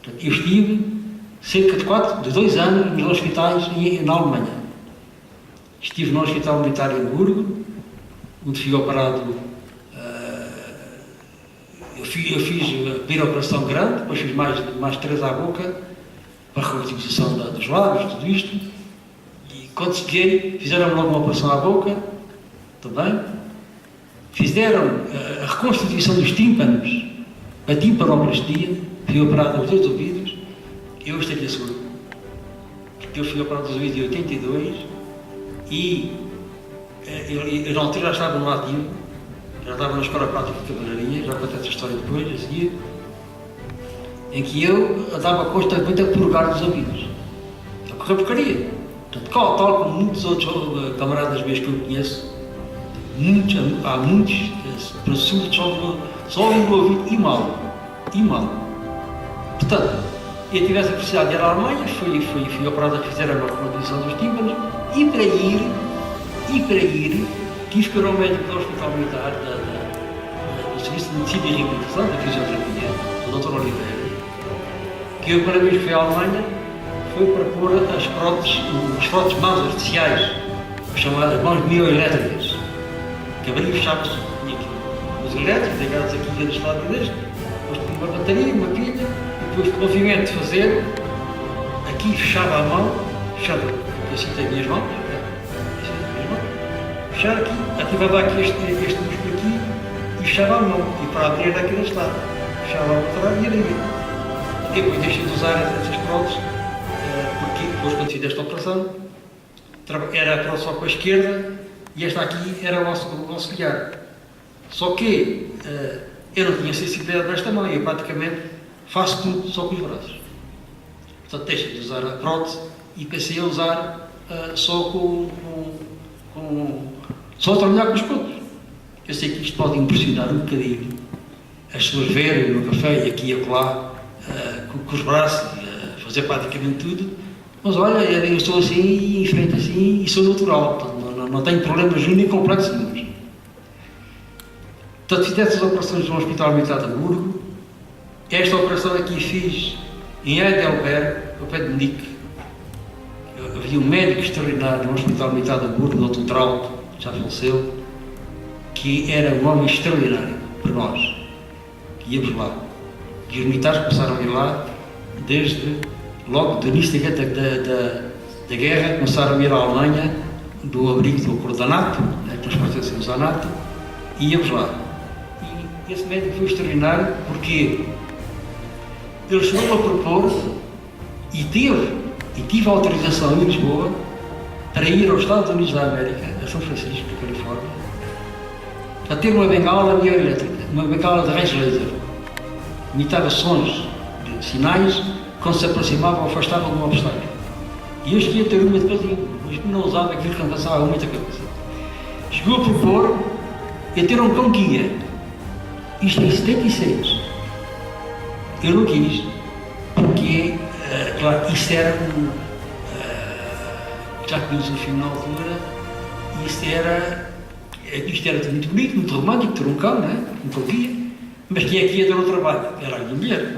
[SPEAKER 2] Portanto, eu estive cerca de 2 anos nos hospitais na Alemanha. Estive no Hospital Militar em Hamburgo, onde fui operado. Eu fiz a primeira operação grande, depois fiz mais 3 à boca, para a reutilização dos lábios, tudo isto. E quando cheguei, fizeram logo uma operação à boca, também. Fizeram a reconstituição dos tímpanos, a timpanoplastia, fui operado aos 2 ouvidos. Eu estaria seguro, porque eu fui operado aos ouvidos em 82 e eu na altura já estava no ativo, já estava na Escola Prática de Cavalaria, já contei essa história depois, a seguir, em que eu andava constantemente a purgar os ouvidos, a correr porcaria. Portanto, tal como muitos outros camaradas meus que eu conheço, há muitos para surdos só ouvem o ouvido e mal. Portanto, eu tive essa felicidade de ir à Alemanha, fui operado a fazer a reconstrução dos tímpanos, e para ir, tive que ir ao médico do Hospital Militar, do Serviço de Medicina e Reabilitação, da Fisioterapia, o Dr. Oliveira, que eu, a primeira vez que fui à Alemanha, foi para pôr as próteses mãos artificiais, chamadas mãos bioelétricas, que abria e fechava-se, tinha aqui os elétricos ligados aqui deste lado e deste, depois tinha uma bateria, uma pilha, e depois o movimento de fazer, aqui fechava a mão, fechava, assim tem as minhas mãos, fechar aqui, ativava aqui este músculo aqui e fechava a mão, e para abrir era aqui deste lado, fechava a outra lado e abria. Depois deixei de usar essas próteses, porque depois quando fiz esta operação, era a prótese só com a esquerda e esta aqui era o auxiliar. Só que eu não tinha sensibilidade nesta mão e eu praticamente faço tudo só com os braços. Portanto, deixei de usar a prótese e passei a usar só só a trabalhar com os pontos. Eu sei que isto pode impressionar um bocadinho as pessoas verem no café e aqui e acolá com os braços, fazer praticamente tudo, mas olha, eu estou assim, enfrento assim e sou natural, portanto, não tenho problemas nem complexos nenhum. Portanto, fiz essas operações no Hospital Militar de Hamburgo. Esta operação aqui fiz em Heidelberg, ao pé de Munique. Havia um médico extraordinário no Hospital Militar de Hamburgo, o Dr. Traut, já faleceu, que era um homem extraordinário para nós, que íamos lá. E os militares começaram a ir lá, logo do início da guerra, começaram a ir à Alemanha, do abrigo do acordo da NATO, que nós pertencemos à NATO, e íamos lá. E esse médico foi extraordinário porque ele chegou a propor e tive autorização em Lisboa para ir aos Estados Unidos da América, a São Francisco, Califórnia, para ter uma bengala bioelétrica, uma bengala de raios laser. Imitava sons de sinais quando se aproximava ou afastava de um obstáculo. E eu cheguei a ter uma de vazio, mas não usava aquilo que não passava muita cabeça. Chegou a propor, ia ter um cão guia. Isto em 76. Eu não quis, porque, claro, isto era já conheci o filme na altura, e isto era tudo muito bonito, muito romântico, ter um cão, não é? Um cão guia. Mas quem é que ia dar o trabalho? Era a minha mulher.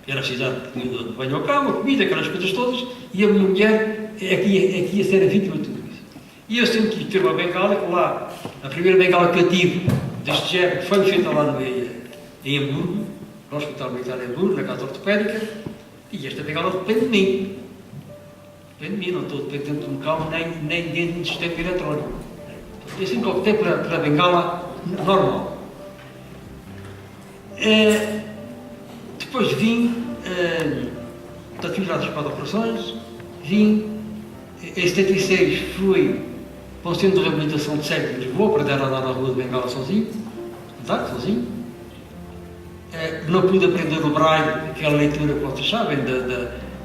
[SPEAKER 2] Era a cidade que tinha de banho ao cão, a comida, aquelas coisas todas, e a minha mulher é que ia ser a vítima de tudo isso. E eu sempre quis ter uma bengala, que lá, a primeira bengala que eu tive deste género foi feita lá em Hamburgo, no Hospital Militar de Hamburgo, na casa ortopédica, e esta bengala depende de mim. Depende de mim, não estou dependente de um cão, nem dentro de um sistema eletrónico. Eu sempre optei pela bengala normal. Depois vim, fiz lá das 4 operações, vim, em 76 fui para o centro de reabilitação de cegos de Lisboa, para dar a andar na rua de bengala sozinho, sozinho. Não pude aprender o braille, aquela leitura que vocês sabem,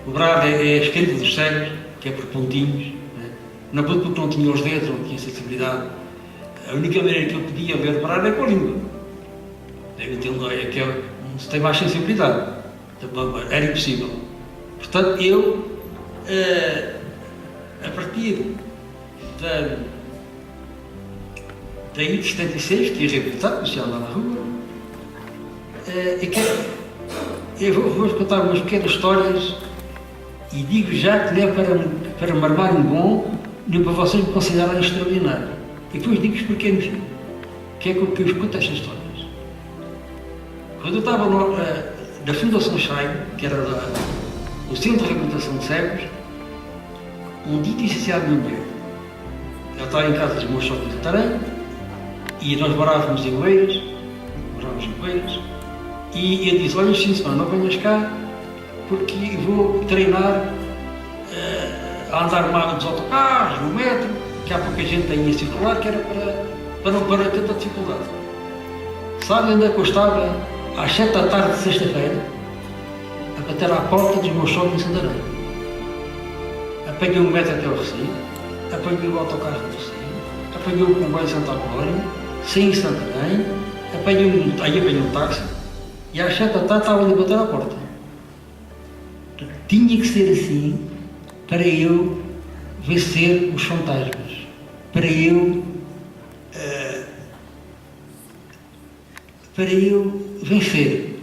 [SPEAKER 2] o braille é a escrita dos cegos, que é por pontinhos. Né? Não pude porque não tinha os dedos, não tinha sensibilidade. A única maneira que eu podia ler o braille é com a língua. Se tem mais sensibilidade. Era impossível. Portanto, eu, a partir daí de 76, que ia reabilitar, comecei a andar na rua, eu vou contar umas pequenas histórias e digo já que não é para me armar um bom, nem para vocês me considerarem extraordinário. E depois digo-vos porquê no fim. Que é que eu escuto estas histórias. Quando eu estava na Fundação Schein, que era o Centro de Reabilitação de Cegos, um dia disse à minha mulher, ela estava em casa dos meus sócios de Tarém, e nós morávamos em Oeiras, e eu disse, olha, este fim de semana não venhas cá, porque vou treinar a andar mal nos autocarros, no metro, que há pouca gente aí a circular, que era para não parar tanta dificuldade. Sabe onde é que eu estava, às 7 da tarde de sexta-feira, a bater à porta dos meus sócios em Santarém. Apanhei o metro até ao Recife, apanhei o autocarro do Recife, apanhei o comboio de Santa Glória, saí em Santarém, apanhei um táxi, e às 7 da tarde estava ali a bater à porta. Tinha que ser assim para eu vencer os fantasmas, para eu vencer.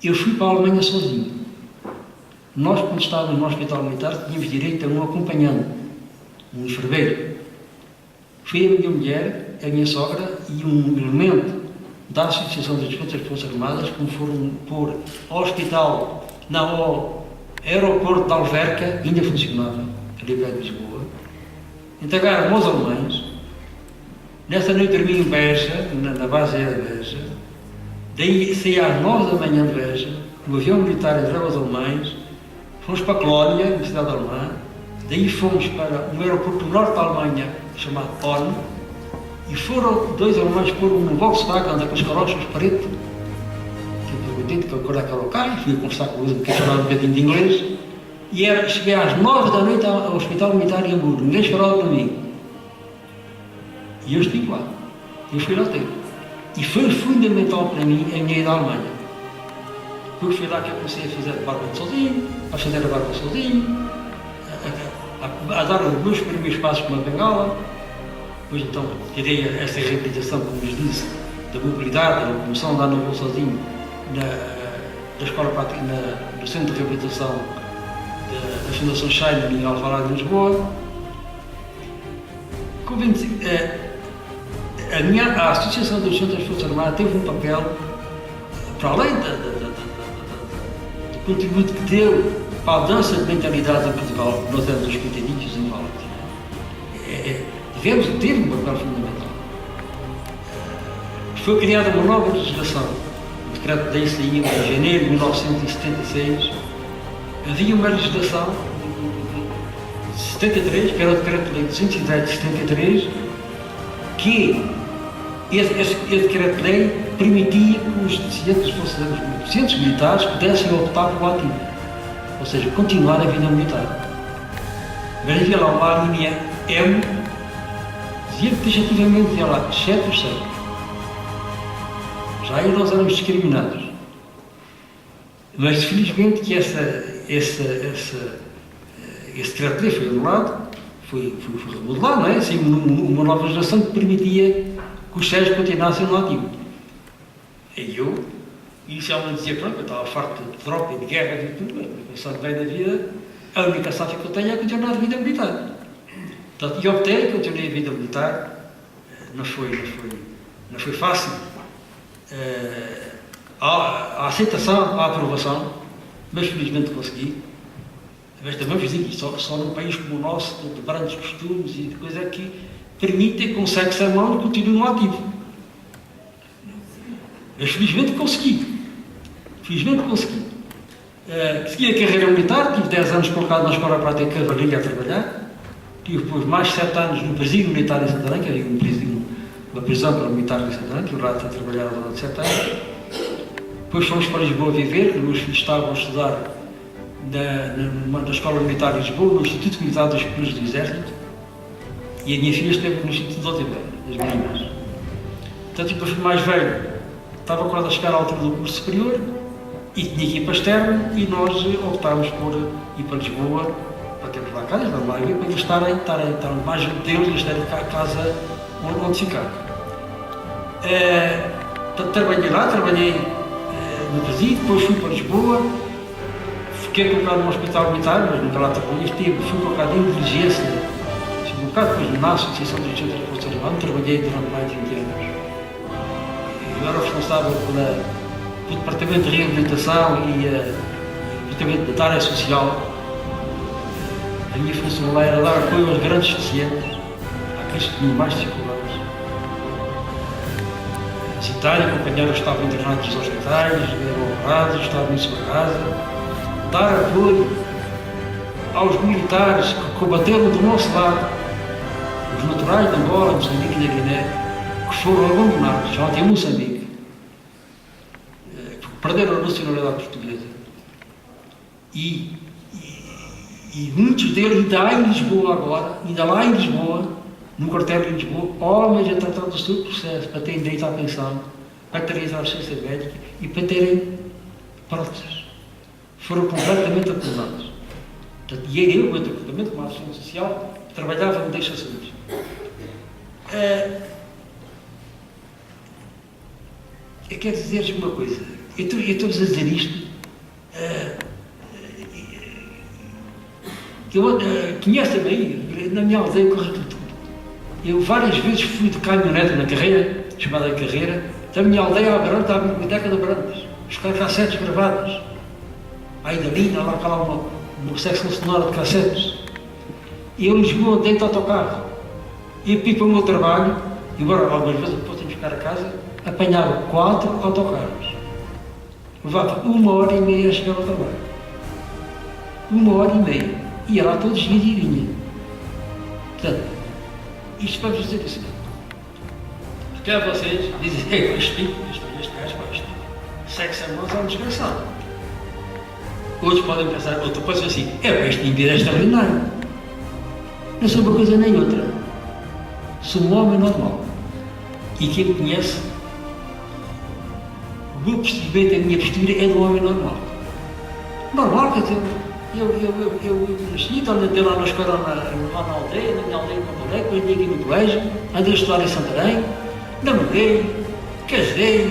[SPEAKER 2] Eu fui para a Alemanha sozinho. Nós, quando estávamos no Hospital Militar, tínhamos direito a um acompanhante, um enfermeiro. Foi a minha mulher, a minha sogra e um elemento da Associação das Defesas das Forças Armadas que me foram pôr ao hospital, ao aeroporto de Alverca, ainda funcionava, ali perto de Lisboa. Entregaram aos alemães. Nessa noite dormi em Beja, na base aérea de Beja. Daí saí às 9 da manhã de Beja, no avião militar entrava os alemães, fomos para a Colónia, na cidade alemã. Daí fomos para um aeroporto do norte da Alemanha, chamado Bonn, e foram 2 alemães pôr um Volkswagen com as carochas preto, que eu perguntei de que cor é que era o carro, fui a conversar com eles, porque falava um bocadinho de inglês, e cheguei às 9 da noite ao Hospital Militar em Hamburgo, ninguém falava para mim. E eu estive lá, eu fui lá ter. E foi fundamental para mim a minha ida à Alemanha. Porque foi lá que eu comecei a fazer a barba sozinho, a fazer a barba sozinho, a dar os meus primeiros passos com uma bengala. Depois então tirei essa reabilitação, como vos disse, da mobilidade, da locomoção, andar na rua sozinho, da escola prática, no centro de reabilitação da Fundação Schein, em Alvalade, em Lisboa. A Associação dos Centros das Forças Armadas teve um papel, para além do contributo que deu para a mudança de mentalidade em Portugal, nós éramos os coitadinhos inválidos. Devemos ter um papel fundamental. Foi criada uma nova legislação, o decreto-lei saiu em janeiro de 1976. Havia uma legislação de 73, que era o decreto-lei 210 de 73, que esse decreto-lei permitia que os deficientes militares pudessem optar pelo ativo, ou seja, continuar a vida militar. Mas havia lá uma linha M dizia que taxativamente, dizia lá, exceto os cegos. Já aí nós éramos discriminados. Mas felizmente que esse decreto-lei foi anulado, foi remodelado, não é? Assim, uma nova legislação que permitia que os cegos continuassem no ativo. E eu, inicialmente dizia, pronto, eu estava farto de tropa e de guerra e de tudo, mas pensando bem na vida, a única sorte que eu tenho é continuar a vida militar. Portanto, e optei, continuei a vida militar, não foi fácil. A aceitação, a aprovação, mas felizmente consegui. Mas também vos digo, só num país como o nosso, de grandes costumes e de coisas que permitem que um sexo humano continue no ativo. Mas felizmente consegui. Segui a carreira militar, tive 10 anos colocado na Escola Prática de Cavalaria a trabalhar. Tive depois mais 7 anos no presídio militar em Santarém, que havia uma prisão para militares em Santarém, que eu lá tinha trabalhado durante 7 anos. Depois fomos para Lisboa viver, que os meus filhos estavam a estudar na Escola Militar de Lisboa, no Instituto Militar dos Superiores do Exército, e a minha filha esteve no Instituto de Otiveira, das meninas. Portanto, depois fui mais velho, estava quase a chegar à altura do curso superior, e tinha que ir para externo, e nós optámos por ir para Lisboa, para termos lá casa, para eles estarem mais junto deles, eles terem cá a casa onde ficar. Portanto, trabalhei no presídio, depois fui para Lisboa, fiquei colocado no hospital militar, mas nunca lá trabalhei, fui colocado em diligência, um bocado depois no NASO, Associação de Dirigentes da Força Armada, trabalhei durante mais de 20 anos. Eu era responsável pelo Departamento de Reabilitação e o Departamento da Área Social. A minha função lá era dar apoio aos grandes deficientes, àqueles que tinham mais dificuldades. Visitar e acompanhar os que estavam internados nos hospitais, eram operados, estavam em sua casa. Dar apoio aos militares que combateram do nosso lado, os naturais de Angola, Moçambique e da Guiné, que foram abandonados, já até Moçambique, porque perderam a nacionalidade portuguesa. E muitos deles ainda há em Lisboa agora, ainda lá em Lisboa, no quartel de Lisboa, homens a tratar do seu processo, para terem direito à pensão, para terem assistência médica e para terem próteses. Foram completamente abandonados. E eu, o departamento de assistência social, trabalhava no deixa-saúde. Eu quero dizer-vos uma coisa. Eu estou-vos a dizer isto. Conhece-me aí, na minha aldeia corre tudo. Eu várias vezes fui de caminhonete na carreira, chamada carreira, da minha aldeia à Abrantes, à biblioteca de Abrantes, buscar cassetes gravadas. Ainda ali, lá uma secção sonora de cassetes. E eu em Lisboa dentro de autocarro. E para o meu trabalho, embora algumas vezes eu fosse buscar a casa, apanhava 4 autocarros. Levava 1h30 a chegar ao trabalho. 1h30. Ia lá todos os dias e vinha. Portanto, isto para vos dizer o seguinte. Porque a vocês dizem, este gajo, sexo é um desgraçado. Outros podem pensar, outro pode dizer assim, este indivíduo é extraordinário. Não sou uma coisa nem outra. Sou um homem normal. E quem me conhece, o meu percebimento, a minha postura é do homem normal. Normal, quer dizer, eu nasci, andei lá na escola, lá na aldeia, na minha aldeia em Camporé, depois andei aqui no colégio, andei a estudar em Santarém, namorei, casei,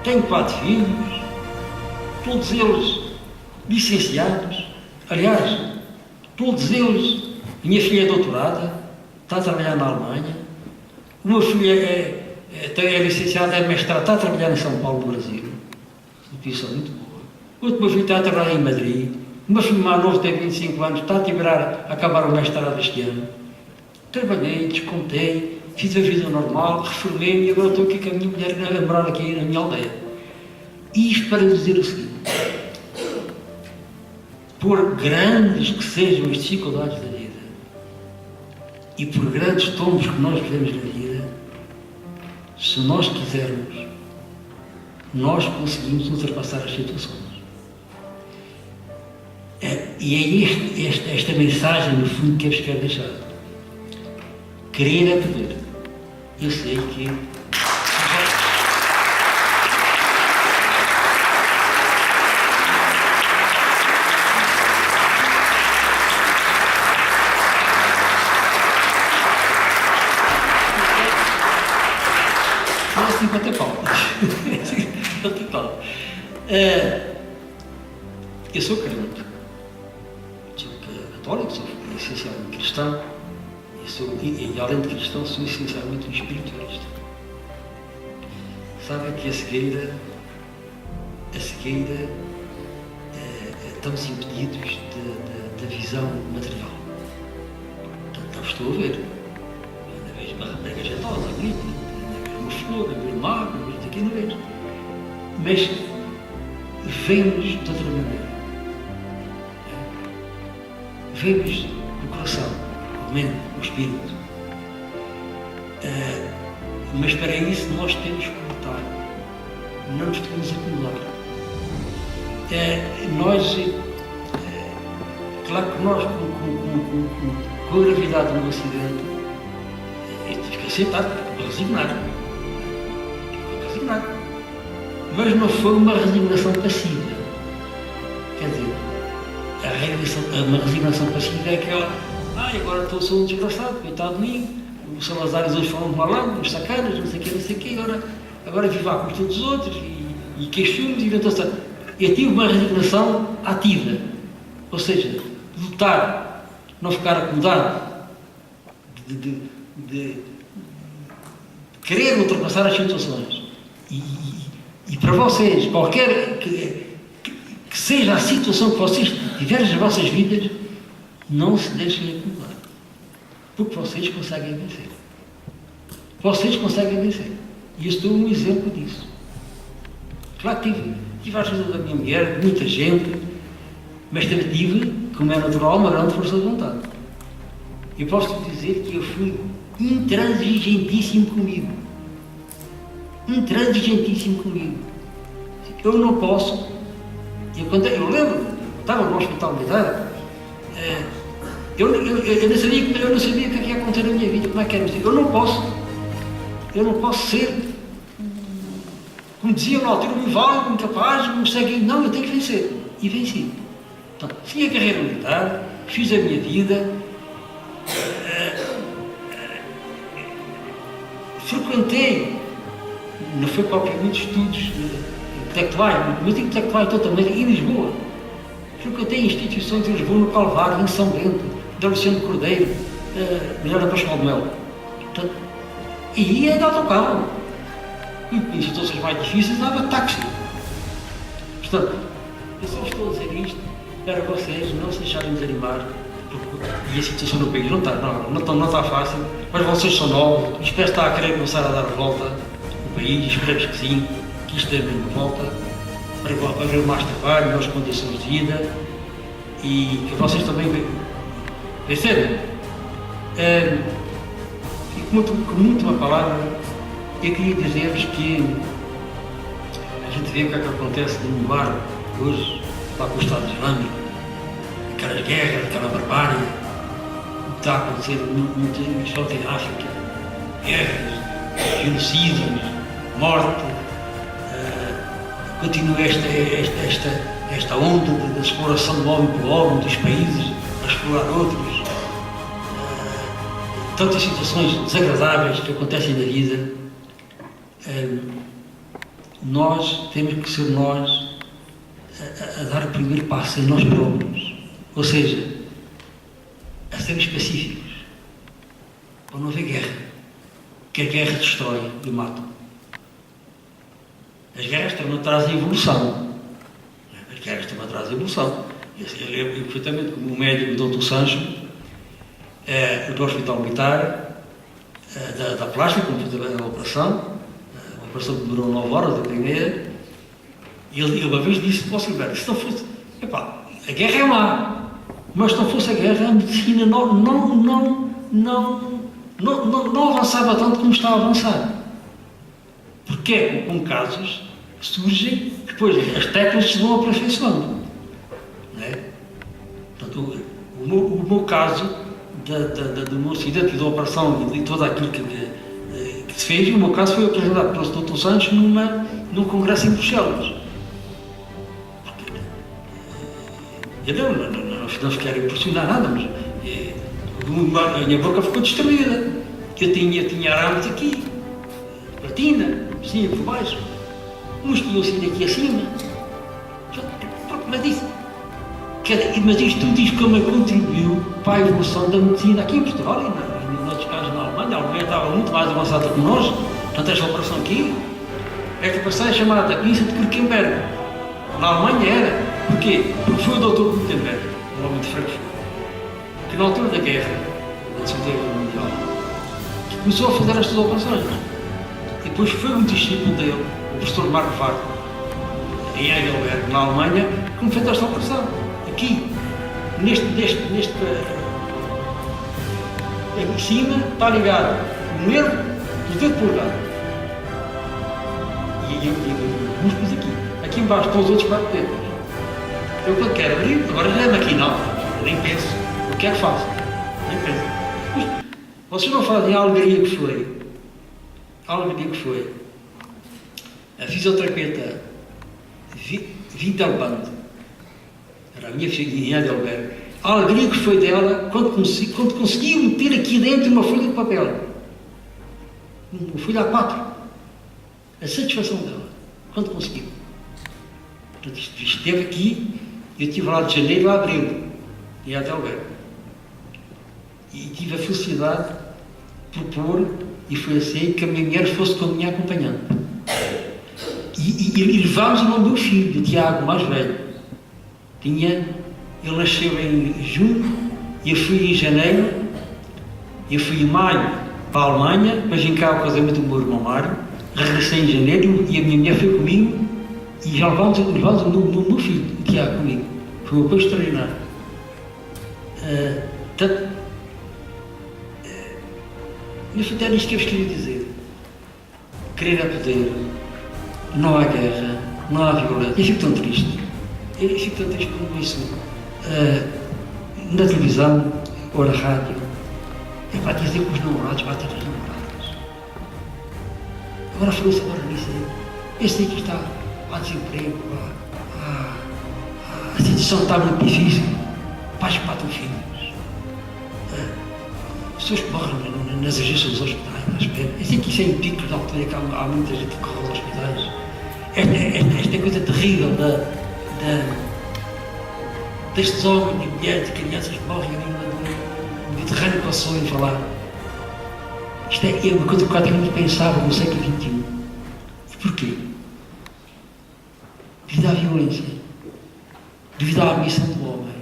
[SPEAKER 2] tenho 4 filhos, todos eles licenciados, aliás, todos eles, minha filha é doutorada, está a trabalhar na Alemanha, uma filha é licenciada, é mestrada, está a trabalhar em São Paulo, no Brasil, uma posição muito boa. Outro meu filho está a trabalhar em Madrid, uma filha mais nova tem 25 anos, está a acabar o mestrado este ano. Trabalhei, descontei, fiz a vida normal, reformei-me e agora estou aqui com a minha mulher a morar aqui na minha aldeia. E isto para dizer o seguinte, por grandes que sejam as dificuldades da vida e por grandes tombos que nós vivemos na vida, se nós quisermos, nós conseguimos ultrapassar as situações. E é esta mensagem, no fundo, que eu vos quero deixar. Querer é poder. eu sei que é 50 pau. 50 pau. Eu sou crente, sou católico, sou essencialmente cristão, e além de cristão, sou essencialmente um espiritualista. Sabe que a cegueira estamos impedidos da visão material. Então estou a ver. Ainda vejo uma rapariga jeitosa, bonita, ainda vejo uma flor, ainda vejo uma árvore, ainda vejo aqui, não vejo. Mas vem-nos de outra maneira. Vem-nos do coração, do mente, do espírito. Mas para isso nós temos que lutar. Não nos podemos acumular. Claro que nós, com a gravidade do acidente, tive que aceitar, tive que resignar. Mas não foi uma resignação passiva. Quer dizer, uma resignação passiva é aquela, agora sou um desgraçado, coitado de mim, os Salazares hoje falam de malandro, os sacanas, não sei o quê, agora vivo à custa dos outros, e queixo-me, e eu tive uma resignação ativa, ou seja, de lutar, não ficar acomodado, de querer ultrapassar as situações. E para vocês, qualquer que seja a situação que vocês tiverem nas vossas vidas, não se deixem acumular. Porque vocês conseguem vencer. Vocês conseguem vencer. E eu estou um exemplo disso. Claro que tive a ajuda da minha mulher, de muita gente, mas também tive, como é natural, uma grande força de vontade. Eu posso dizer que eu fui intransigentíssimo comigo. Eu não posso. Eu lembro, estava no hospital militar, eu não sabia o que ia acontecer na minha vida, como é que era. Eu não posso ser, como dizia na altura, um inválido, incapaz, um ceguinho. Não, eu tenho que vencer. E venci. Então, segui a carreira militar, fiz a minha vida, frequentei, não foi propriamente estudos intelectuais, mas intelectuais então também em Lisboa. Frequentei instituições em Lisboa, no Calvário, em São Bento, de Alexandre Cordeiro, Milana Pascoal de Melo. E ia de autocarro. E em situações mais difíceis dava táxi. Portanto, eu só estou a dizer isto para vocês não se deixarem desanimar, e a situação no país não está fácil, mas vocês são novos, espero que está a querer começar a dar a volta ao país, esperemos que sim, que isto dê uma volta, para haver mais trabalho, melhores condições de vida, e que vocês também vencerem. E como última palavra, eu queria dizer-vos que a gente vê o que é que acontece no mar hoje, lá com o Estado Islâmico, aquelas guerras, aquela barbárie, o que está a acontecer muito só em África, guerras, genocídios, morte, continua esta onda de exploração do homem pelo homem, dos países a explorar outros, tantas situações desagradáveis que acontecem na vida. Nós temos que ser nós a dar o primeiro passo em nós próprios, ou seja, a sermos pacíficos, para não haver guerra, que a guerra destrói e mata. As guerras também trazem evolução. As guerras também trazem evolução. Eu lembro perfeitamente como o médico Dr. Sancho, do Hospital Militar, da plástica, como fez a operação que demorou 9 horas, a primeira, e ele uma vez disse para o Silvério, se não fosse, a guerra é má, mas se não fosse a guerra, a medicina não avançava tanto como está a avançar. Porque é com casos que surgem, depois as técnicas se vão aperfeiçoando. Não é? Portanto, o meu caso do meu acidente e da operação e de tudo aquilo que se fez, e o meu caso foi apresentado pelo Dr. Santos num congresso em Bruxelas. Eu não fiquei a impressionar nada, mas a minha boca ficou destruída. Eu tinha arames aqui, platina, assim, por baixo, uns tinham sido aqui acima. Mas isto tudo diz como contribuiu para a evolução da medicina aqui em Portugal e em outros casos na Alemanha. A Alemanha estava muito mais avançada que nós. Portanto, esta operação aqui, esta operação é chamada Pinça de Kürkenberg. Na Alemanha era. Porquê? Porque foi o Dr. Gutenberg, um homem de Frankfurt, que na altura da guerra, da Segunda Guerra Mundial, que começou a fazer estas operações. E depois foi um discípulo dele, o professor Marco Vargo, em Heidelberg, na Alemanha, que me fez esta operação. Aqui, neste em cima, está ligado o nervo do dedo polegar. E músculos aqui. Aqui embaixo estão os outros 4 dedos. Eu quando quero abrir, agora já é maquinal, nem penso. O que é que faço? Nem penso. Vocês não fazem a alegria que foi. A alegria que foi. A fisioterapeuta Winterband, era a minha filha em Heidelberg. A alegria que foi dela quando conseguiu meter aqui dentro uma folha de papel. Uma folha A4. A satisfação dela. Quando conseguiu. Portanto, isto esteve aqui. Eu estive lá de janeiro a abril, em Heidelberg. E tive a felicidade de propor, e foi assim, que a minha mulher fosse com a minha acompanhante. E levámos o nome do meu filho, o Tiago, mais velho. Ele nasceu em junho, eu fui em janeiro, eu fui em maio para a Alemanha, depois vim cá o casamento do meu irmão Mário, regressei em janeiro e a minha mulher foi comigo. E já levámos o meu filho, o Tiago, comigo. Foi uma coisa extraordinária. Mas até nisto que eu vos queria dizer. Querer é poder. Não há guerra, não há violência. Eu fico tão triste. Quando isso na televisão ou na rádio. É para dizer que os namorados batem as namoradas. Agora falou-se agora nisso aí. Esse aí que está. Há desemprego, a situação está muito difícil, pais que matam filhos, pessoas que morrem nas agências dos hospitais, à espera. Eu sei que isso é em picos de altura, que há muita gente que corre aos hospitais. Esta coisa terrível destes homens, mulheres e crianças que morrem ali no Mediterrâneo, passou a falar. Isto é uma coisa que praticamente pensava no século XXI. E porquê? Devido à violência, devido à ambição do homem,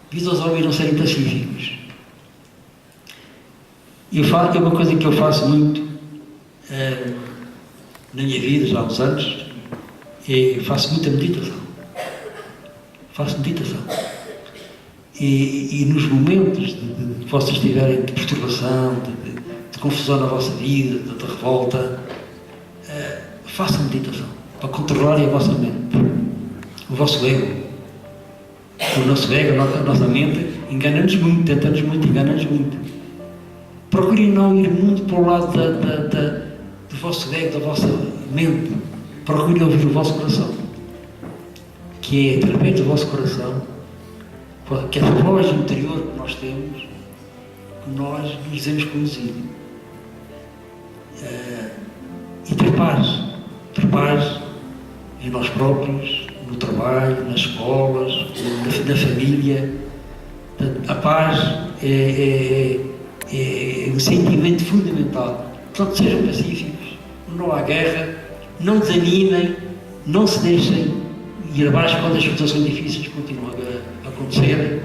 [SPEAKER 2] devido aos homens não serem pacíficos. É uma coisa que eu faço muito na minha vida, já há uns anos, faço muita meditação. E nos momentos que vocês estiverem de perturbação, de confusão na vossa vida, de revolta, façam meditação. Para controlarem a vossa mente, o vosso ego. O nosso ego, a nossa mente, engana-nos muito, tenta-nos muito, engana-nos muito. Procurem não ir muito para o lado do vosso ego, da vossa mente. Procurem ouvir o vosso coração. Que é através do vosso coração, que é a voz interior que nós temos, que nós nos devemos conduzir. E ter paz em nós próprios, no trabalho, nas escolas, na família. A paz é um sentimento fundamental. Portanto, sejam pacíficos, não há guerra, não desanimem, não se deixem ir abaixo quando as situações difíceis continuam a acontecer.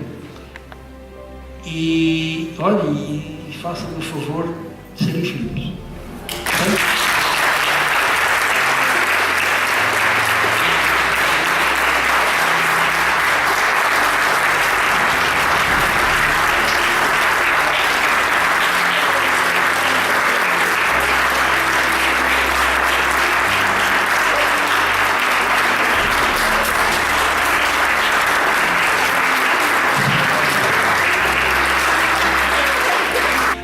[SPEAKER 2] E, olha, e façam-me o favor de serem firmes.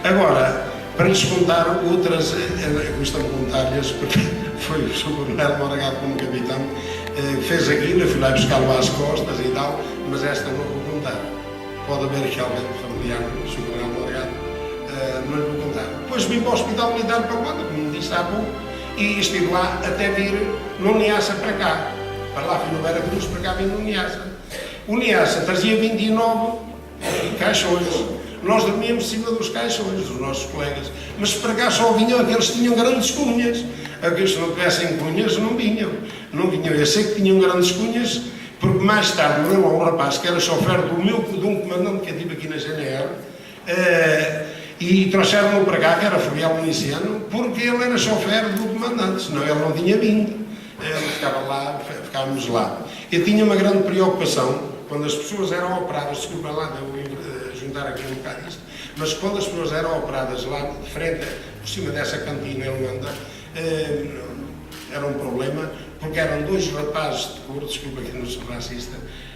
[SPEAKER 7] Agora, para lhes contar outras, gostava de contar-lhes, porque foi o Sr. Coronel Moragado como capitão, fez aquilo, eu fui lá buscá-lo às costas e tal, mas esta não vou contar. Pode haver aqui alguém familiar do Sr. Coronel Moragado, não lhe vou contar. Depois vim para o Hospital Militar para Luanda, como me disse há pouco, e estive lá até vir no Niassa para cá. Para lá fui no Vera Cruz, para cá vim no Niassa. O Niassa trazia 29 caixões. Nós dormíamos em cima dos caixões, os nossos colegas. Mas para cá só vinham aqueles que tinham grandes cunhas. Aqueles que não tivessem cunhas não vinham. Não vinham. Eu sei que tinham grandes cunhas, porque mais tarde me lembro um rapaz que era chofer de um comandante que eu tive aqui na GNR, e trouxeram-no para cá, que era Fabiano Municiano, porque ele era chofer do comandante, senão ele não tinha vindo. Ele ficava lá, ficávamos lá. Eu tinha uma grande preocupação, quando as pessoas eram operadas, desculpa lá, eu ia juntar aqui um bocado isto, mas quando as pessoas eram operadas lá de frente, por cima dessa cantina em Luanda, era um problema, porque eram dois rapazes de cor, desculpa que não sou racista,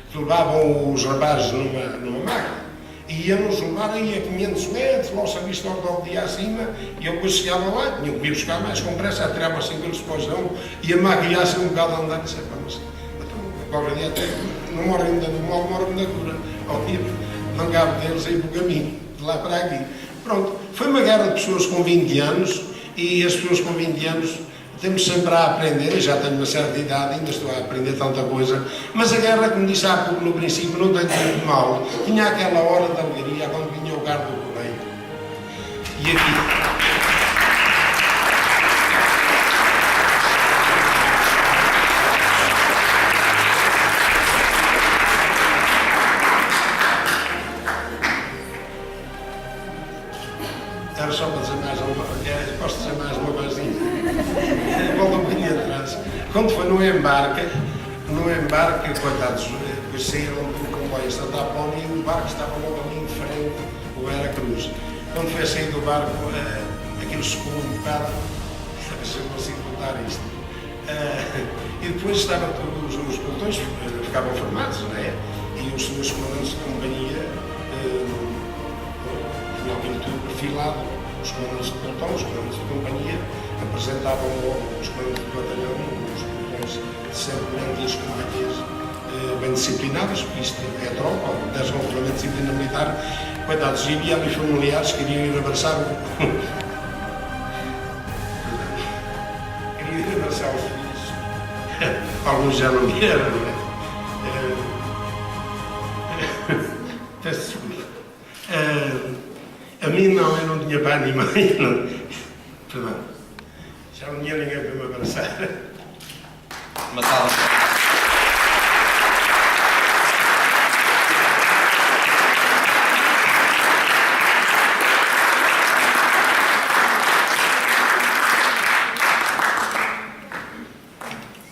[SPEAKER 7] que levavam os rapazes numa máquina. E íamos levar aí a 500 metros, lá ao serviço do dia acima, e eu depois chegava lá, tinha que vir buscar mais com pressa, atirava assim pelos pós-não, e a máquina ia assim um bocado a andar, e disse, mas qualquer dia até não morrem ainda do mal, morrem da cura, ao dia, mangava deles aí pelo caminho, de lá para aqui. Pronto, foi uma guerra de pessoas com 20 anos, e as pessoas com 20 anos temos sempre a aprender, eu já tenho uma certa idade, ainda estou a aprender tanta coisa, mas a guerra, como disse há pouco no princípio, não tem muito mal. Tinha aquela hora de alegria quando vinha o carro do correio. E aqui... Era só para dizer mais uma coisa, posso dizer mais uma coisinha? Volta um bocadinho atrás. Quando foi no embarque, coitados, depois saíram do comboio de Santa Apolónia e o barco estava logo ali em frente, o Vera Cruz. Quando foi a sair do barco, aquilo secou um bocado, a ver se eu consigo contar isto. E depois estavam todos os pelotões, ficavam formados, não é? E os senhores comandantes de companhia, tinham aquilo tudo perfilado, os comandantes de pelotão, os comandantes de companhia, apresentavam os comandantes de batalhão, os pelotões de sempre e as companhias bem disciplinadas, porque isto é tropa, desde o regulamento de disciplina militar, coitados, e havia ali familiares que queriam ir abraçar os filhos. Alguns já não vieram, não é? Peço desculpa. A mim não, eu não tinha pai nem mãe, não. Perdão. Já não tinha ninguém para me abraçar.
[SPEAKER 6] Uma salva.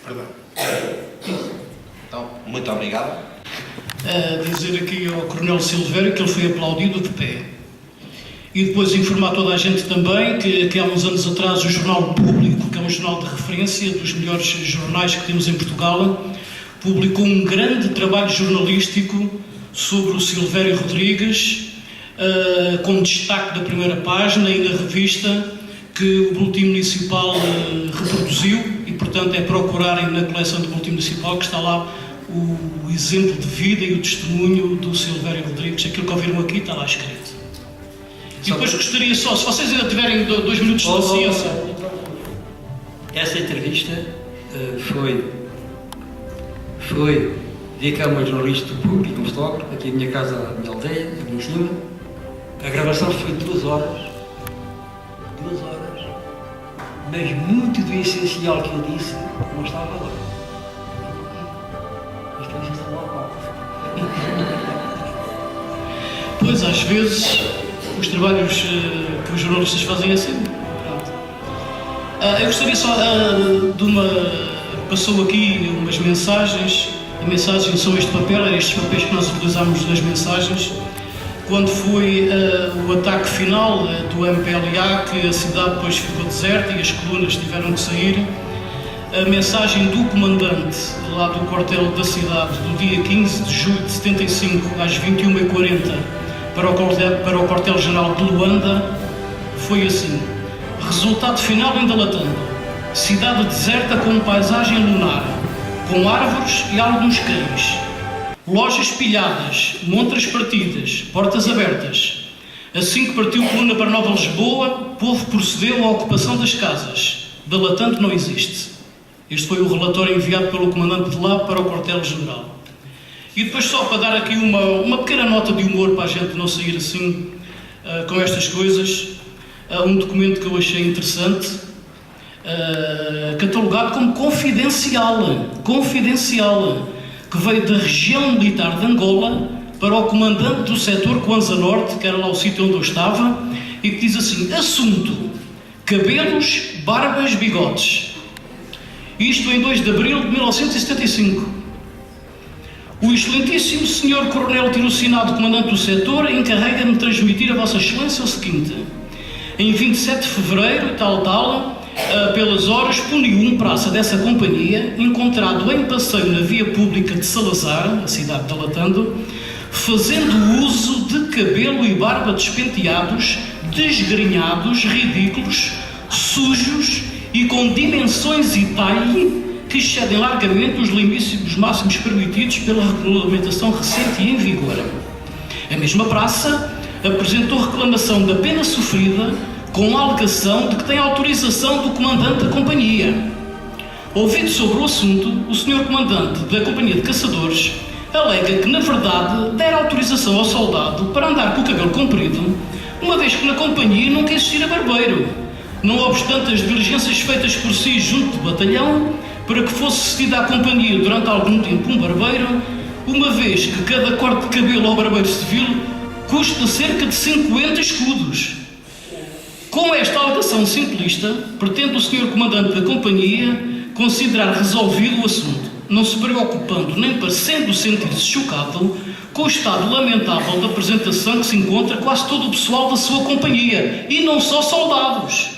[SPEAKER 7] Perdão.
[SPEAKER 6] Então, muito obrigado.
[SPEAKER 2] Dizer aqui ao Coronel Silvério que ele foi aplaudido de pé. E depois informar toda a gente também que há uns anos atrás o Jornal Público, que é um jornal de referência dos melhores jornais que temos em Portugal, publicou um grande trabalho jornalístico sobre o Silvério Rodrigues, com destaque da primeira página e na revista que o Boletim Municipal reproduziu, e portanto é procurarem na coleção do Boletim Municipal que está lá o exemplo de vida e o testemunho do Silvério Rodrigues. Aquilo que ouviram aqui está lá escrito. E depois gostaria só, se vocês ainda tiverem 2 minutos de paciência.
[SPEAKER 8] Essa entrevista foi dedicada a uma jornalista do Público, um fotógrafo, aqui a minha casa, a minha aldeia, aqui em cima. A gravação foi 2 horas. 2 horas. Mas muito do essencial que eu disse não estava lá. Isto é está lá.
[SPEAKER 2] Pois, às vezes, os trabalhos que os jornalistas fazem é assim. Eu gostaria só de uma... Passou aqui umas mensagens. A mensagem são este papel, eram estes papéis que nós utilizámos nas mensagens. Quando foi o ataque final do MPLA, que a cidade depois ficou deserta e as colunas tiveram que sair, a mensagem do comandante lá do quartel da cidade, do dia 15 de julho de 75, às 21h40, para o quartel-general de Luanda,
[SPEAKER 4] foi assim. Resultado final ainda latando. Cidade deserta com paisagem lunar, com árvores e alguns cães. Lojas pilhadas, montras partidas, portas abertas. Assim que partiu coluna para Nova Lisboa, povo procedeu à ocupação das casas. Delatando não existe. Este foi o relatório enviado pelo comandante de lá para o quartel-general. E depois, só para dar aqui uma pequena nota de humor para a gente não sair assim com estas coisas, um documento que eu achei interessante, catalogado como confidencial, que veio da região militar de Angola para o comandante do setor Kwanza Norte, que era lá o sítio onde eu estava, e que diz assim: assunto, cabelos, barbas, bigodes. Isto em 2 de abril de 1975. O excelentíssimo senhor coronel tirocinado comandante do setor encarrega-me de transmitir a vossa excelência o seguinte: em 27 de fevereiro, pelas horas, punho 1, praça dessa companhia, encontrado em passeio na via pública de Salazar, a cidade de Latando, fazendo uso de cabelo e barba despenteados, desgrenhados, ridículos, sujos e com dimensões e talhe que excedem largamente os limites máximos permitidos pela regulamentação recente e em vigor. A mesma praça apresentou reclamação da pena sofrida com a alegação de que tem autorização do comandante da companhia. Ouvido sobre o assunto, o senhor comandante da companhia de caçadores alega que, na verdade, dera autorização ao soldado para andar com o cabelo comprido, uma vez que na companhia nunca existira barbeiro, não obstante as diligências feitas por si junto do batalhão para que fosse cedido à companhia durante algum tempo um barbeiro, uma vez que cada corte de cabelo ao barbeiro civil custa cerca de 50 escudos. Com esta alegação simplista, pretende o senhor comandante da companhia considerar resolvido o assunto, não se preocupando nem parecendo sentir-se chocado com o estado lamentável da apresentação que se encontra quase todo o pessoal da sua companhia, e não só soldados.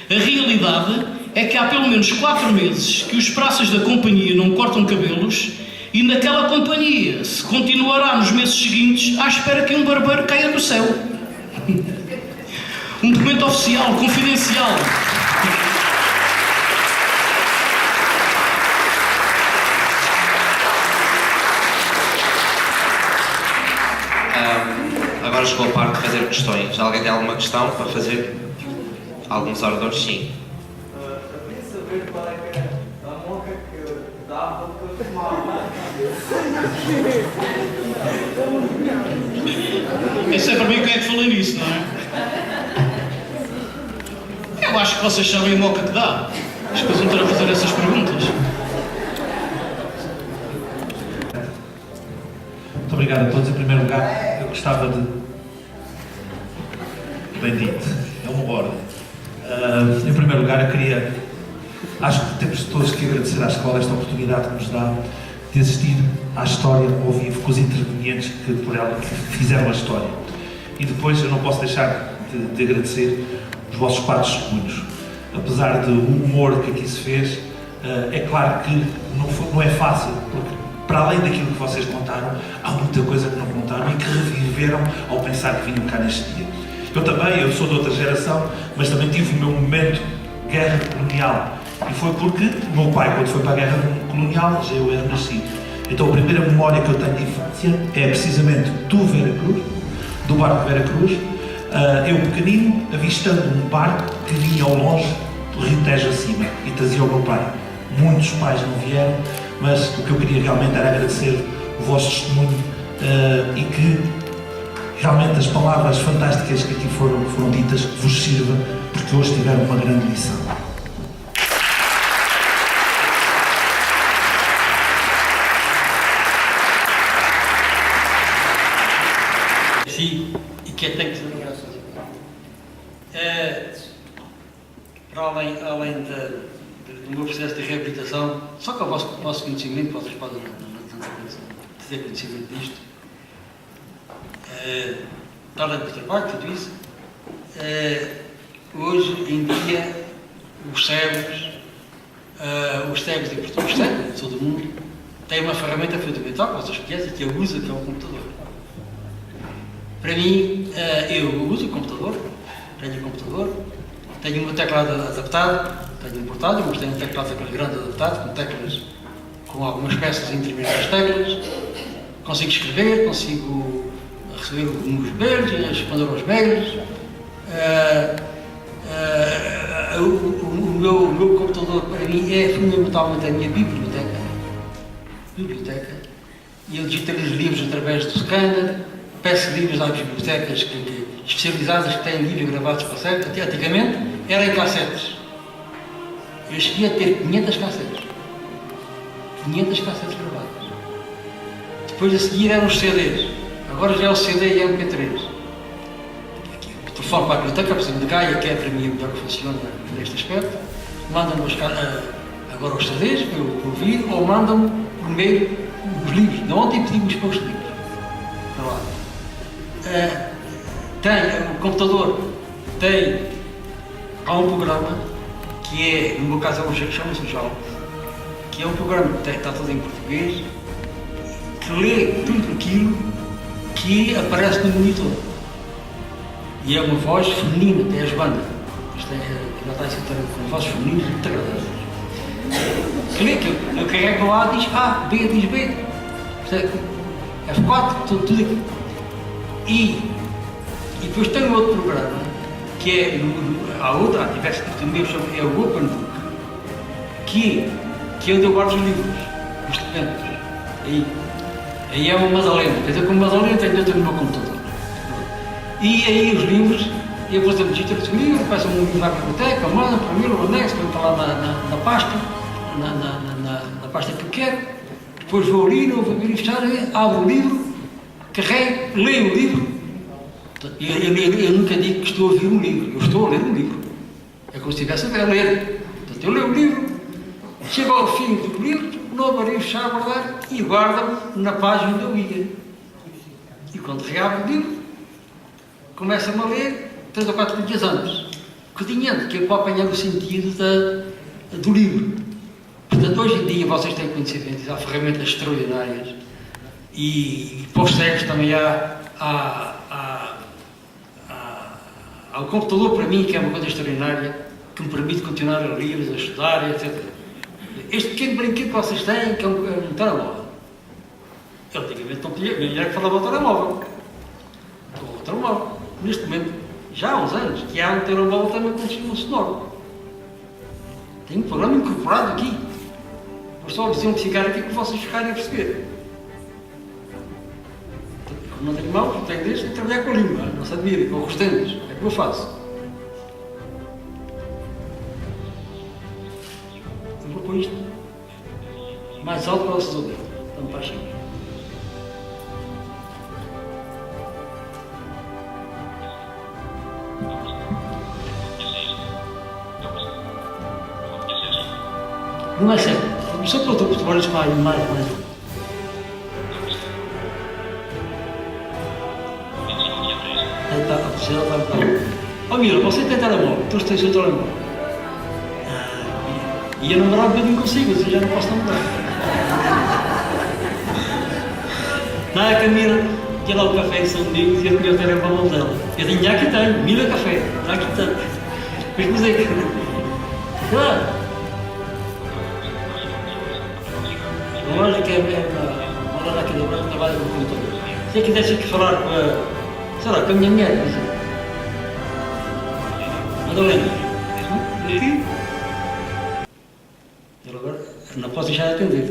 [SPEAKER 4] A realidade é que há pelo menos 4 meses que os praças da companhia não cortam cabelos, e naquela companhia se continuará nos meses seguintes à espera que um barbeiro caia do céu. Um documento oficial, confidencial.
[SPEAKER 6] Agora chegou a parte de fazer questões. Alguém tem alguma questão para fazer? Alguns oradores, sim.
[SPEAKER 9] Eu queria saber qual é que é a monca que dava para fumar.
[SPEAKER 4] Esse é para mim quem é que falei nisso, não é? Eu acho que vocês sabem a moca que dá. As pessoas não terão a fazer essas perguntas.
[SPEAKER 10] Muito obrigado a todos. Em primeiro lugar, eu gostava de... Bendito, é uma ordem. Em primeiro lugar, eu queria... Acho que temos todos que agradecer à escola esta oportunidade que nos dá de assistir à história ao vivo com os intervenientes que por ela fizeram a história. E depois eu não posso deixar de agradecer os vossos 4 testemunhos. Apesar do humor que aqui se fez, é claro que não é fácil, porque para além daquilo que vocês contaram, há muita coisa que não contaram e que reviveram ao pensar que vinham cá neste dia. Eu sou de outra geração, mas também tive o meu momento de guerra colonial. E foi porque o meu pai, quando foi para a guerra colonial, já eu era nascido. Então a primeira memória que eu tenho de infância é precisamente do Veracruz, do barco de Veracruz, eu pequenino, avistando um barco que vinha ao longe do Rio Tejo acima e trazia o meu pai. Muitos pais não vieram, mas o que eu queria realmente era agradecer o vosso testemunho e que realmente as palavras fantásticas que aqui foram ditas vos sirva, porque hoje tiveram uma grande lição.
[SPEAKER 8] Sim, e que tem que ser graças para além do meu processo de reabilitação, só que o vosso conhecimento, vocês podem ter conhecimento disto, para além do trabalho, tudo isso, hoje em dia os cegos de Portugal, os cegos de todo o mundo, têm uma ferramenta fundamental que vocês conhecem, que eu uso, que é o computador. Para mim, eu uso o computador, tenho computador, tenho uma teclado adaptado, tenho um portátil, mas tenho um teclado daquele grande adaptado, com teclas, com algumas peças intermédias das teclas. Consigo escrever, consigo receber os mails, responder aos mails. O meu computador, para mim, é fundamentalmente a minha biblioteca. E eu digitalizo livros através do scanner, peço livros às bibliotecas especializadas que têm livros gravados para série. Até antigamente era em cassetes. Eu cheguei a ter 500 cassetes. 500 cassetes gravadas. Depois a seguir eram os CDs. Agora já é o CD e MP3. O telefone para a biblioteca, por exemplo, de Gaia, que é para mim o melhor que funciona neste aspecto, mandam-me agora os CDs para eu ouvir, ou mandam-me primeiro os livros. De ontem pedimos para os livros. Para lá. O computador há um programa que é, no meu caso, chama-se o JAL, que é um programa que está todo em português, que lê tudo aquilo que aparece no monitor. E é uma voz feminina, até as bandas. Isto já está a ser com vozes femininas muito agradáveis. Que lê, que eu carrego no A, diz A, B, diz B. F4, tudo aquilo. E depois tem um outro programa, que é, há diversos tipos de meus, é o Open Book, que é onde eu guardo os livros, os documentos. Aí é uma Madalena, quer dizer, como Madalena tenho dentro do meu computador. E aí os livros, eu, por exemplo, digitalizo o livro, peço um livro à biblioteca, mando para mim, o anexo, para lá na pasta, na pasta que eu quero, depois vou ali, não vou abrir e fechar, abro o livro, carrego, leio o livro. Eu nunca digo que estou a ouvir um livro, eu estou a ler um livro. É como se estivesse a ler. Portanto, eu leio o livro, chego ao fim do livro, não abri, fechar, guardar e guardo-me na página onde eu ia. E quando reabro o livro, começa-me a ler 3 ou 4 dias antes. Codinhando, que é para apanhar o sentido do livro. Portanto, hoje em dia vocês têm conhecimento, há ferramentas extraordinárias e para os cegos também há o computador, para mim, que é uma coisa extraordinária, que me permite continuar a ler, a estudar, etc. Este pequeno brinquedo que vocês têm, que é um telemóvel. Eu antigamente não tinha, minha mulher que falava ao telemóvel. Com o telemóvel. Neste momento, já há uns anos, que há um telemóvel também com um sonoro. Tem um programa incorporado aqui. Vou só exemplificar aqui para vocês ficarem a perceber. Como não tenho mãos, não tenho dedos, tenho que trabalhar com a língua, não se admire, com os dentes. É o que eu faço. Eu vou pôr isto mais alto para vocês ouvirem. Tão baixinho. Não é sério. Só para outro futebol mais. Ó Mila, você tem telemóvel, então tem o seu telemóvel. E eu namorar um bocadinho consigo, eu já não posso namorar. Na Camila, tinha lá o café em São Domingos e eu tinha o telemóvel dela. Eu tinha, aqui tenho, Mila Café, aqui tenho. Mas musei. Claro. A loja que é uma loja aqui do Branco que trabalha no computador. Se eu quisesse aqui falar com a minha mulher, por exemplo. Madalena. Aqui. Ele agora não posso deixar de atender.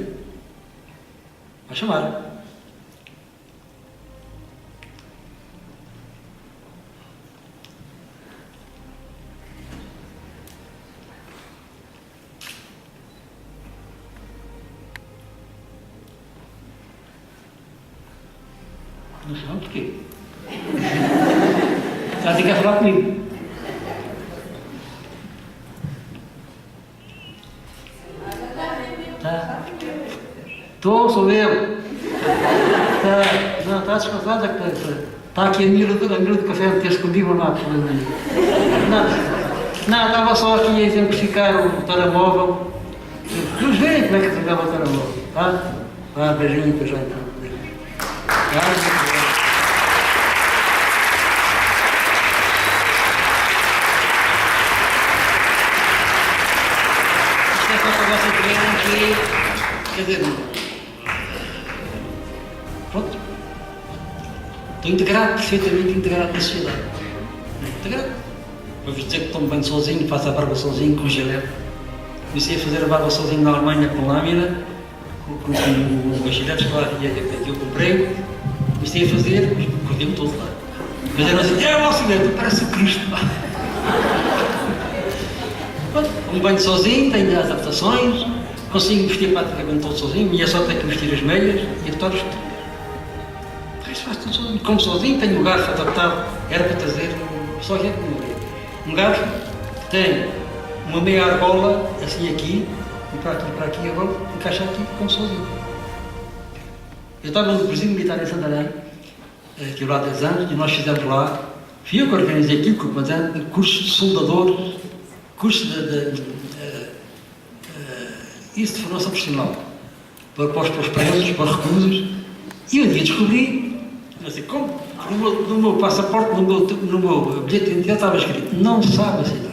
[SPEAKER 8] Vai chamar. Não chama por quê? Ela quer falar comigo. Tá? Sou eu. Tá. Não, está descansada. Está aqui a Mila do café a ter escondido, não há problema nenhum. Não, estava só aqui a exemplificar o telemóvel. Vamos ver como é que jogava o telemóvel. Tá? Beijinho, para já então. Tá?
[SPEAKER 2] para vocês verem que, quer dizer, pronto, estou integrado, perfeitamente integrado na sociedade. Integrado. Vou-vos dizer que tomo banho sozinho, faço a barba sozinho, com gilete. Comecei a fazer a barba sozinho na Alemanha com lâmina, com os giletes que eu comprei. Comecei a fazer, mas cortei-me todo lá. Mas era assim, é o auxiliar, parece o Cristo. Um banho sozinho, tenho as adaptações, consigo vestir praticamente todo sozinho, minha sorte é que vestir as meias e a todos. O resto faz tudo sozinho. Como sozinho, tenho um garfo adaptado, era para trazer, só que um garfo que tem uma meia argola, assim aqui, e para aqui agora, encaixa aqui, como sozinho. Eu estava no presídio militar em Santarém, estive lá há 10 anos, e nós fizemos lá, fui eu que organizei aquilo, com o comandante, curso de soldador, curso isso de formação profissional, para os presos, para os reclusos, e um dia descobri, assim, como no meu passaporte, no meu bilhete de identidade estava escrito, não sabe assinar.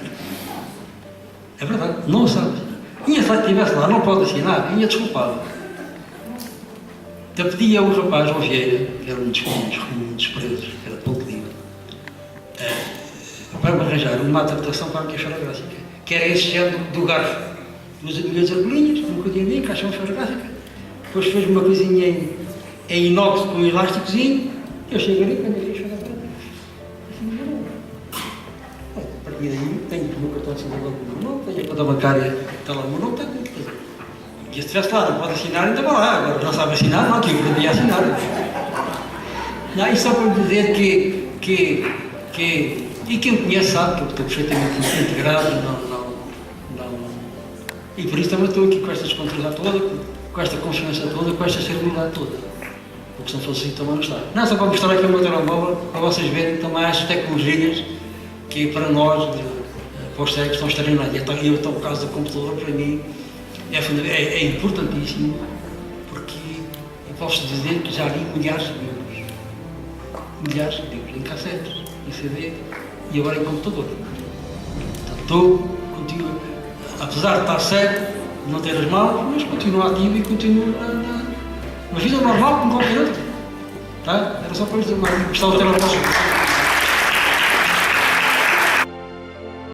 [SPEAKER 2] É verdade, não sabe assinar. E se estivesse lá, não pode assinar, ia desculpado. Então pedia ao rapaz, ao Vieira, que era um dos presos, que era pouco dia, para me arranjar uma adaptação para a minha esferográfica, que era esse género do garfo. Duas agulhas argolinhas, um bocadinho ali, encaixa uma esferográfica. Depois fez uma coisinha em inox com um elásticozinho, eu chego ali, quando eu fiz esferográfica. A partir daí, tenho o meu cartão de cidadão com o meu nome, tenho a conta bancária, está lá o meu nome, está tudo. E se estivesse lá, não pode assinar, ainda vai lá. Agora não sabe assinar, não, que eu aprendi a assinar. Não, isso só para dizer que e quem me conhece sabe que eu estou perfeitamente integrado, e por isso também estou aqui com esta descontrolidade toda, com esta confiança toda, com esta serenidade toda. Porque se não fosse assim também não está. Não, só para mostrar aqui o meu telemóvel, para vocês verem também as tecnologias que para nós, para os cegos, estão extraordinárias. E eu estou por causa do computador, para mim, é importantíssimo, porque eu posso dizer que já li milhares de livros, em cassetes, em CD, e agora em computador. Portanto, continuo, apesar de estar cego, de não ter as mãos, mas continuo ativo e continuo na vida normal como qualquer outro. Tá? Era só para dizer, mas gostava de ter uma